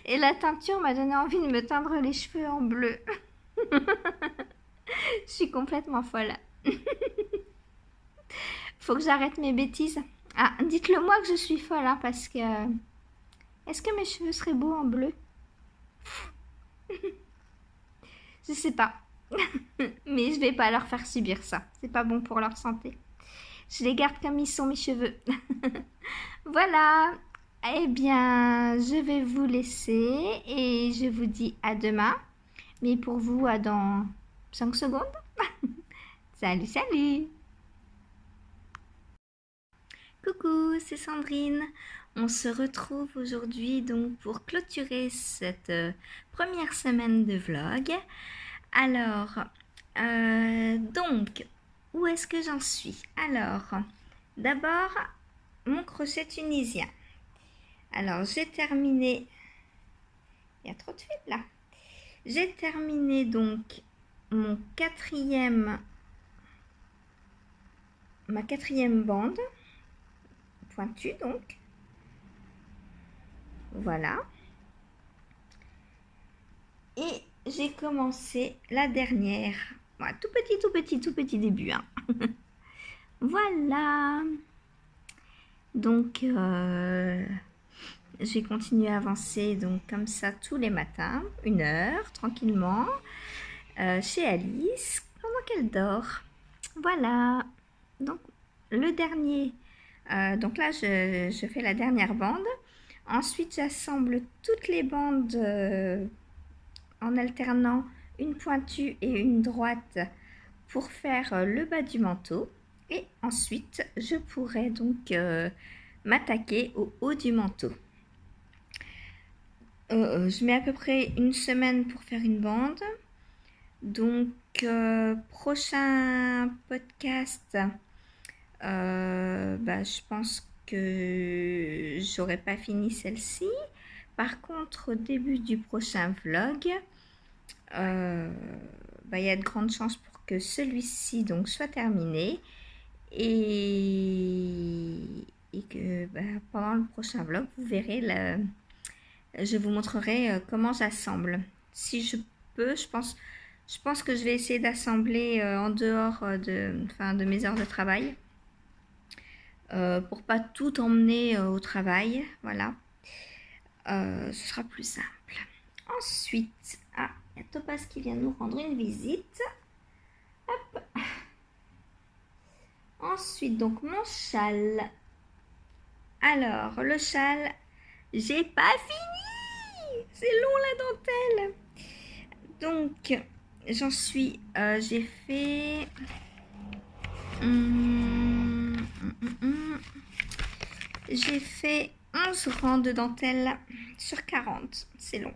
Et la teinture m'a donné envie de me teindre les cheveux en bleu. Je suis complètement folle. Faut que j'arrête mes bêtises. Ah, dites-le moi que je suis folle, hein, parce que... Est-ce que mes cheveux seraient beaux en bleu? Je sais pas. Mais je vais pas leur faire subir ça. C'est pas bon pour leur santé. Je les garde comme ils sont, mes cheveux. Voilà. Eh bien, je vais vous laisser et je vous dis à demain. Mais pour vous, à dans 5 secondes. Salut, salut! Coucou, c'est Sandrine. On se retrouve aujourd'hui donc pour clôturer cette première semaine de vlog. Alors, donc, où est-ce que j'en suis? Alors, d'abord, mon crochet tunisien. Alors, j'ai terminé... Il y a trop de fil là. J'ai terminé donc ma quatrième bande pointue donc. Voilà. Et j'ai commencé la dernière. Voilà, tout petit début. Hein. Voilà. Donc, j'ai continué à avancer donc comme ça tous les matins, 1 heure, tranquillement, chez Alice, pendant qu'elle dort. Voilà. Donc, le dernier... donc là, je fais la dernière bande. Ensuite, j'assemble toutes les bandes en alternant une pointue et une droite pour faire le bas du manteau. Et ensuite, je pourrai donc m'attaquer au haut du manteau. Je mets à peu près 1 semaine pour faire une bande. Donc, prochain podcast, je pense que j'aurai pas fini celle-ci. Par contre, au début du prochain vlog, il y a de grandes chances pour que celui-ci donc soit terminé et que pendant le prochain vlog, vous verrez, je vous montrerai comment j'assemble. Si je peux, je pense que je vais essayer d'assembler en dehors de mes heures de travail pour pas tout emmener au travail. Voilà, ce sera plus simple. Ensuite, il y a Topaz qui vient nous rendre une visite. Hop. Ensuite, donc mon châle. Alors, le châle, j'ai pas fini. C'est long la dentelle. Donc, j'en suis, j'ai fait... J'ai fait 11 rangs de dentelle sur 40. C'est long.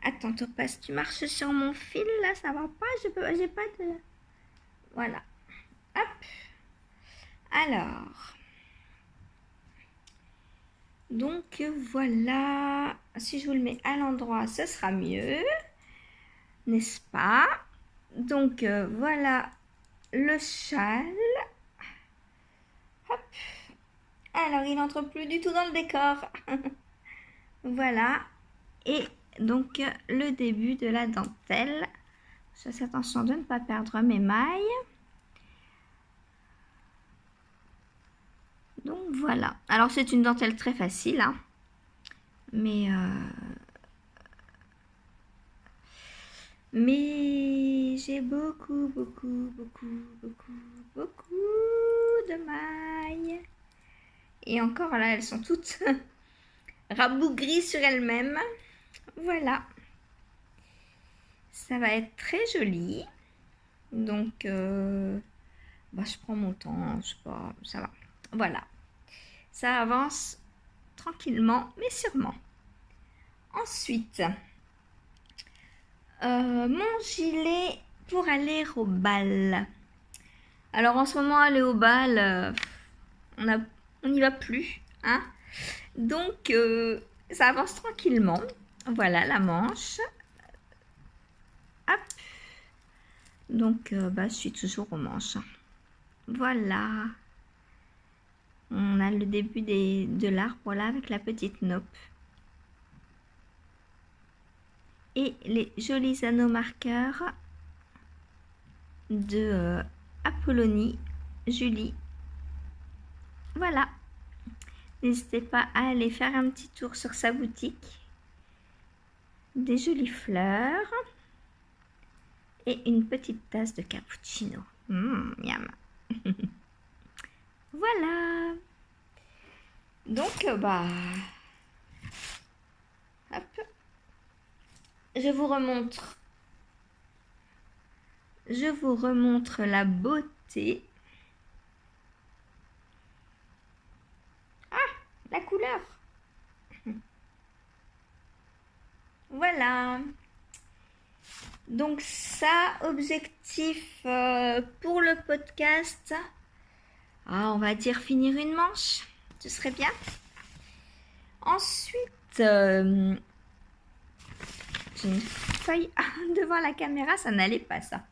Attends, Topaz, tu marches sur mon fil là, ça va pas, j'ai pas de... Voilà. Hop. Alors. Donc voilà. Si je vous le mets à l'endroit, ce sera mieux. N'est-ce pas? Donc voilà le châle. Hop. Alors, il n'entre plus du tout dans le décor. Voilà. Et donc, le début de la dentelle. Je fais attention de ne pas perdre mes mailles. Donc, voilà. Alors, c'est une dentelle très facile. Hein. Mais j'ai beaucoup de mailles. Et encore là, elles sont toutes rabougries sur elles-mêmes. Voilà. Ça va être très joli. Donc, je prends mon temps. Je sais pas, ça va. Voilà. Ça avance tranquillement, mais sûrement. Ensuite, mon gilet pour aller au bal. Alors, en ce moment, aller au bal, on n'y va plus. Hein. Donc, ça avance tranquillement. Voilà la manche. Hop. Donc, je suis toujours aux manches. Voilà. On a le début de l'arbre là avec la petite nope. Et les jolis anneaux marqueurs de Apollonie, Julie. Voilà. N'hésitez pas à aller faire un petit tour sur sa boutique. Des jolies fleurs. Et une petite tasse de cappuccino. Miam. Voilà. Donc, hop. Je vous remontre la beauté. Ah, la couleur. Voilà. Donc ça, objectif pour le podcast. On va dire finir une manche. Ce serait bien. Ensuite, j'ai une feuille devant la caméra, ça n'allait pas ça.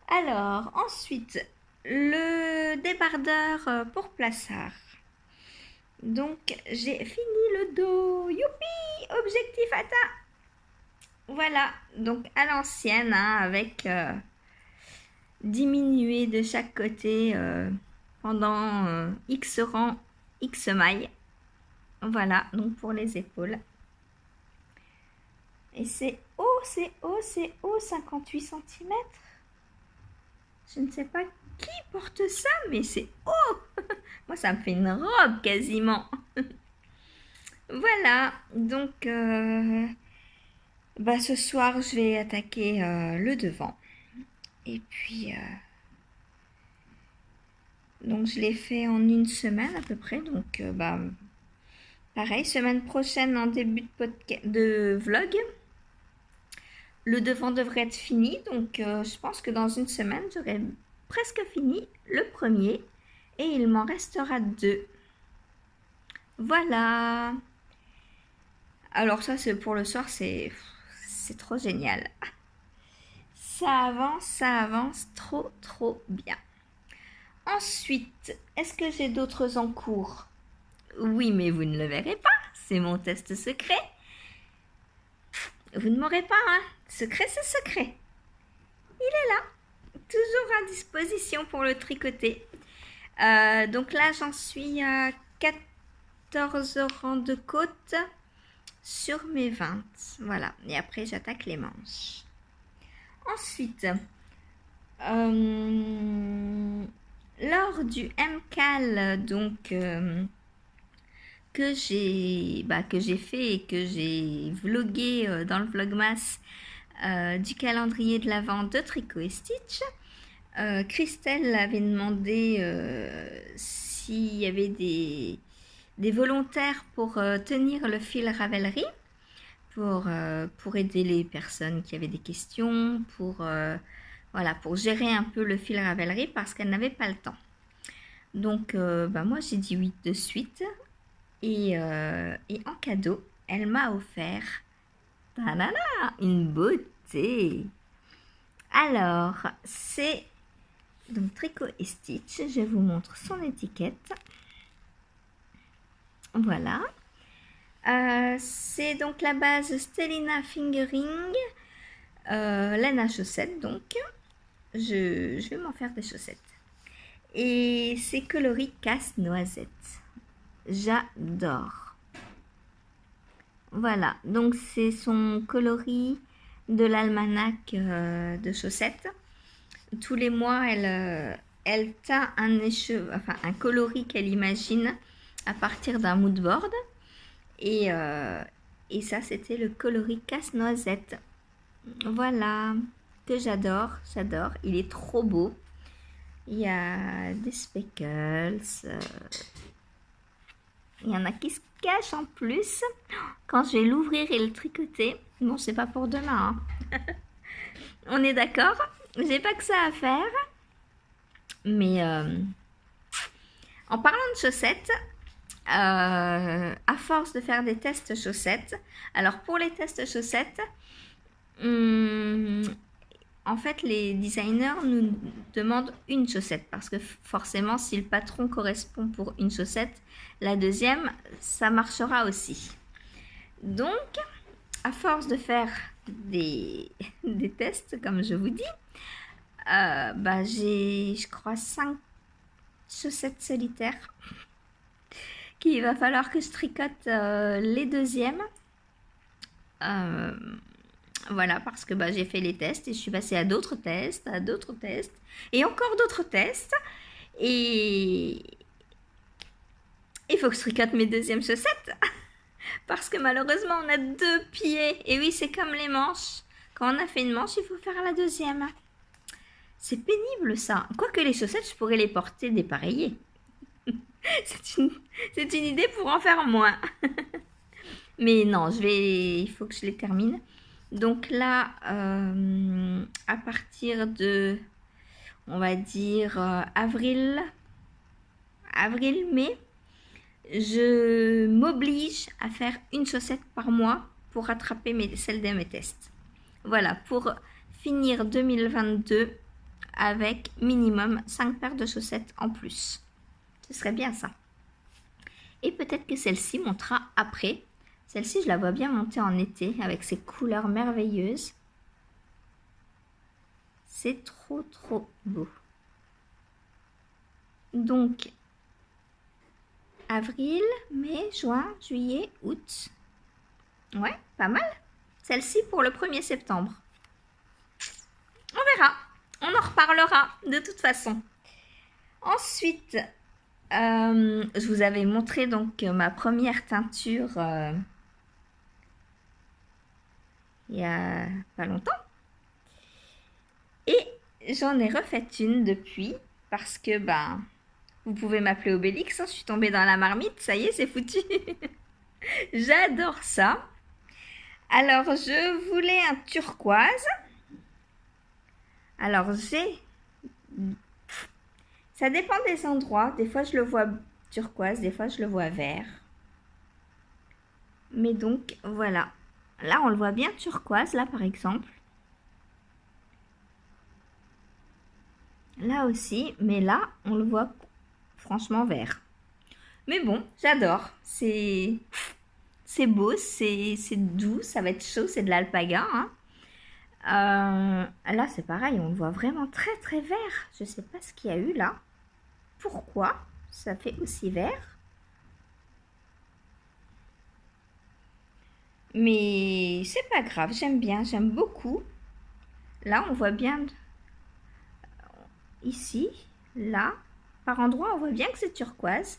Alors, ensuite, le débardeur pour Plassard. Donc, j'ai fini le dos. Youpi! Objectif atteint! Voilà, donc à l'ancienne, hein, avec diminué de chaque côté pendant X rangs, X mailles. Voilà, donc pour les épaules. Et c'est haut, 58 cm. Je ne sais pas qui porte ça, mais c'est haut. Moi, ça me fait une robe quasiment. Voilà, donc ce soir, je vais attaquer le devant. Et puis, donc je l'ai fait en une semaine à peu près. Donc, pareil, semaine prochaine en début de vlog. Le devant devrait être fini, donc je pense que dans une semaine, j'aurai presque fini le premier et il m'en restera 2. Voilà. Alors ça, c'est pour le soir, c'est trop génial. Ça avance trop bien. Ensuite, est-ce que j'ai d'autres en cours? Oui, mais vous ne le verrez pas, c'est mon test secret. Vous ne m'aurez pas, hein? Secret, c'est secret. Il est là, toujours à disposition pour le tricoter. Donc là, j'en suis à 14 rangs de côte sur mes 20. Voilà, et après, j'attaque les manches. Ensuite, lors du MCAL, donc que j'ai fait et que j'ai vlogué dans le Vlogmas du calendrier de l'Avent de Tricot et Stitch, Christelle avait demandé s'il y avait des volontaires pour tenir le fil Ravelry, pour aider les personnes qui avaient des questions, pour gérer un peu le fil Ravelry parce qu'elle n'avait pas le temps. Donc moi j'ai dit oui de suite et en cadeau elle m'a offert une beauté. Alors c'est donc Tricot et Stitch, je vous montre son étiquette. Voilà. C'est donc la base Stellina Fingering, laine à chaussettes donc. Je vais m'en faire des chaussettes. Et c'est coloris casse-noisette. J'adore. Voilà, donc c'est son coloris de l'almanach de chaussettes. Tous les mois, elle teint un coloris qu'elle imagine à partir d'un mood board. Et ça, c'était le coloris casse-noisette. Voilà, que j'adore. Il est trop beau. Il y a des speckles. Il y en a qui se cachent en plus. Quand je vais l'ouvrir et le tricoter, bon, c'est pas pour demain. Hein. On est d'accord? J'ai pas que ça à faire. Mais en parlant de chaussettes, à force de faire des tests chaussettes, alors pour les tests chaussettes, en fait les designers nous demandent une chaussette parce que forcément si le patron correspond pour une chaussette, la deuxième ça marchera aussi. Donc à force de faire des tests comme je vous dis, j'ai je crois 5 chaussettes solitaires qu'il va falloir que je tricote les deuxièmes. Voilà, parce que j'ai fait les tests et je suis passée à d'autres tests, et encore d'autres tests. Et il faut que je tricote mes deuxièmes chaussettes. Parce que malheureusement, on a 2 pieds. Et oui, c'est comme les manches. Quand on a fait une manche, il faut faire la deuxième. C'est pénible ça. Quoique les chaussettes, je pourrais les porter dépareillées. C'est une idée pour en faire moins. Mais non, il faut que je les termine. Donc là, à partir de, on va dire, avril-mai, je m'oblige à faire une chaussette par mois pour rattraper celle de mes tests. Voilà, pour finir 2022 avec minimum 5 paires de chaussettes en plus. Ce serait bien ça. Et peut-être que celle-ci montera après. Celle-ci, je la vois bien monter en été avec ses couleurs merveilleuses. C'est trop beau. Donc, avril, mai, juin, juillet, août. Ouais, pas mal. Celle-ci pour le 1er septembre. On verra. On en reparlera de toute façon. Ensuite, je vous avais montré donc ma première teinture il y a pas longtemps. Et j'en ai refait une depuis parce que vous pouvez m'appeler Obélix, hein, je suis tombée dans la marmite, ça y est, c'est foutu. J'adore ça. Alors, je voulais un turquoise. Alors, ça dépend des endroits. Des fois, je le vois turquoise, des fois, je le vois vert. Mais donc, voilà. Là, on le voit bien turquoise, là, par exemple. Là aussi, mais là, on le voit franchement vert. Mais bon, j'adore. C'est beau, c'est doux, ça va être chaud, c'est de l'alpaga, hein. Là, c'est pareil, on le voit vraiment très très vert. Je sais pas ce qu'il y a eu là. Pourquoi ça fait aussi vert? Mais c'est pas grave, j'aime bien, j'aime beaucoup. Là, on voit bien ici, là, par endroits, on voit bien que c'est turquoise.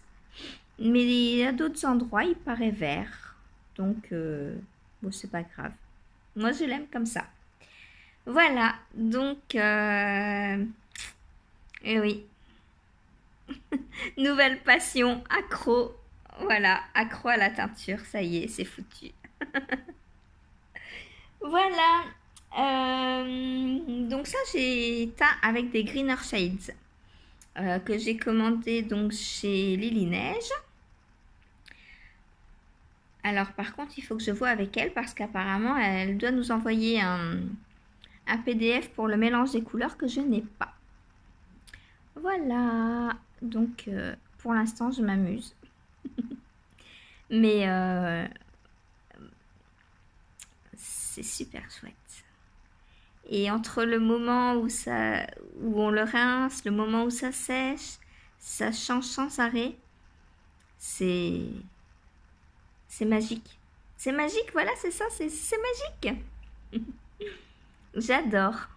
Mais à d'autres endroits, il paraît vert. Donc, bon, c'est pas grave. Moi, je l'aime comme ça. Voilà, donc, eh oui, nouvelle passion, accro. Voilà, accro à la teinture, ça y est, c'est foutu. Voilà, donc ça, j'ai teint avec des Greener Shades que j'ai commandé donc chez Lily Neige. Alors par contre, il faut que je vois avec elle parce qu'apparemment, elle doit nous envoyer un PDF pour le mélange des couleurs que je n'ai pas. Voilà, donc pour l'instant, je m'amuse. Mais c'est super chouette. Et entre le moment où on le rince, le moment où ça sèche, ça change sans arrêt. C'est magique. C'est magique, voilà, c'est ça, c'est magique. J'adore.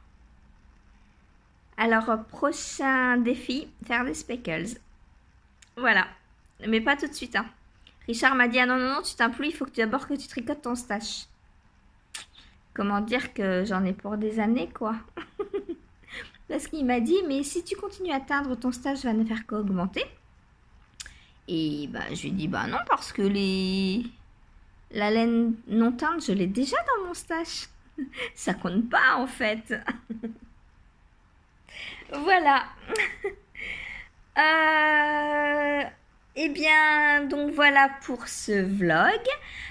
Alors, prochain défi, faire des speckles. Voilà. Mais pas tout de suite, hein. Richard m'a dit, ah non, non, non, tu teins plus, il faut que d'abord que tu tricotes ton stache. Comment dire que j'en ai pour des années, quoi. Parce qu'il m'a dit, mais si tu continues à teindre, ton stage va ne faire qu'augmenter. Et bah, je lui ai dit, bah non, parce que la laine non teinte, je l'ai déjà dans mon stash. Ça compte pas, en fait. Voilà. Eh bien, donc voilà pour ce vlog.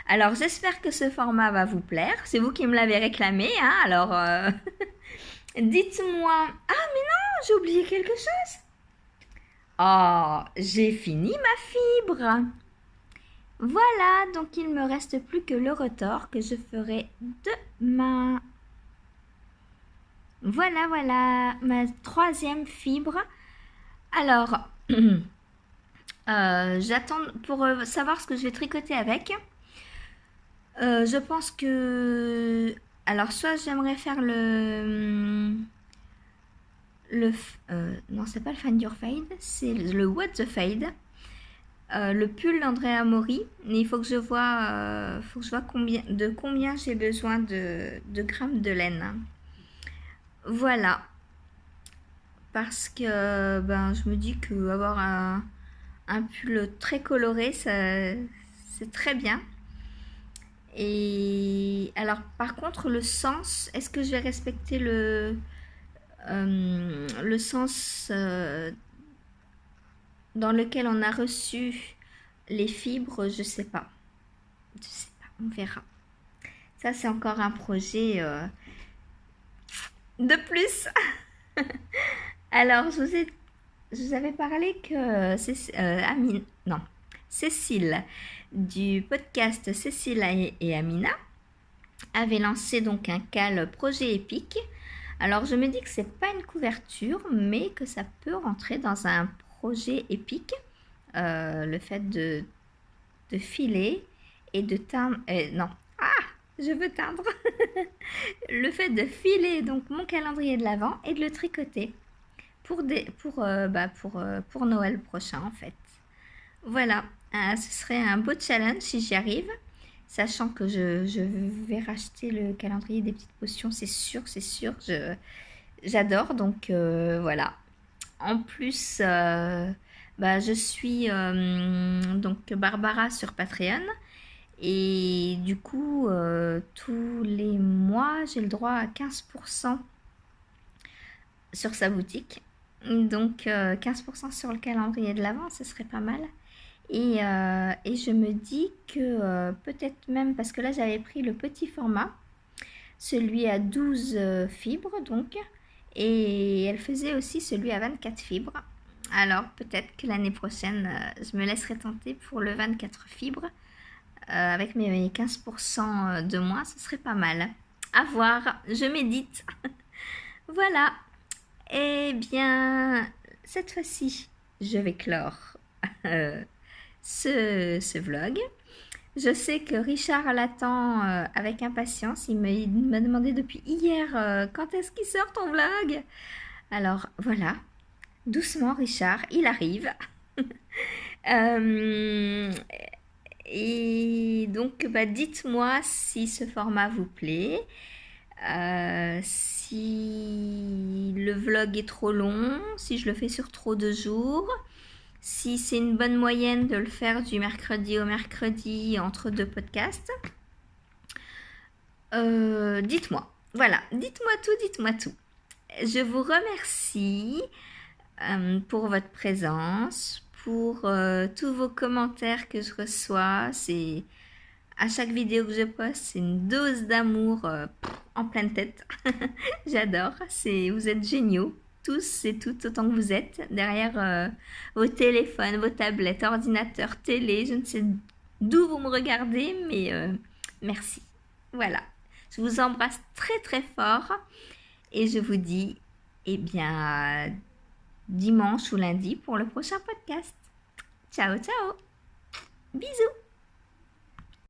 Alors, j'espère que ce format va vous plaire. C'est vous qui me l'avez réclamé, hein. Alors, dites-moi... Ah, mais non, j'ai oublié quelque chose. Oh, j'ai fini ma fibre. Voilà, donc il me reste plus que le retors que je ferai demain. Voilà, voilà, ma troisième fibre. Alors, j'attends pour savoir ce que je vais tricoter avec. Je pense que... Alors, soit j'aimerais faire non, c'est pas le Find Your Fade, c'est le What the Fade. Le pull d'Andrea Mori. Mais il faut que je vois, combien j'ai besoin de grammes de laine. Voilà. Parce que ben, je me dis que avoir un pull très coloré, c'est très bien. Et alors, par contre, le sens, est-ce que je vais respecter le sens dans lequel on a reçu les fibres? Je sais pas. Je sais pas, on verra. Ça, c'est encore un projet de plus. Alors, je vous avais parlé que Cécile du podcast Cécile et Amina avait lancé donc un cal projet épique. Alors, je me dis que c'est pas une couverture, mais que ça peut rentrer dans un projet épique. Le fait de filer et de teindre... non, je veux teindre. Le fait de filer donc mon calendrier de l'Avent et de le tricoter pour Noël prochain en fait. Voilà, ce serait un beau challenge si j'y arrive, sachant que je vais racheter le calendrier des petites potions, c'est sûr, j'adore, donc voilà. En plus, je suis donc Barbara sur Patreon Et du coup, tous les mois, j'ai le droit à 15% sur sa boutique. Donc 15% sur le calendrier de l'Avent, ce serait pas mal. Et je me dis que peut-être même, parce que là j'avais pris le petit format, celui à 12 fibres donc, et elle faisait aussi celui à 24 fibres. Alors peut-être que l'année prochaine, je me laisserai tenter pour le 24 fibres. Avec mes 15% de moins, ce serait pas mal. À voir, je médite. Voilà. Eh bien, cette fois-ci, je vais clore ce vlog. Je sais que Richard l'attend avec impatience. Il m'a demandé depuis hier quand est-ce qu'il sort ton vlog. Alors voilà, doucement Richard, il arrive. Et donc, dites-moi si ce format vous plaît, si le vlog est trop long, si je le fais sur trop de jours, si c'est une bonne moyenne de le faire du mercredi au mercredi entre deux podcasts. Dites-moi. Voilà, dites-moi tout. Je vous remercie pour votre présence, pour tous vos commentaires que je reçois. C'est à chaque vidéo que je poste, c'est une dose d'amour en pleine tête. J'adore. Vous êtes géniaux, tous et toutes autant que vous êtes derrière vos téléphones, vos tablettes, ordinateurs, télé. Je ne sais d'où vous me regardez, mais merci. Voilà. Je vous embrasse très très fort et je vous dis, dimanche ou lundi pour le prochain podcast. Ciao, ciao. Bisous.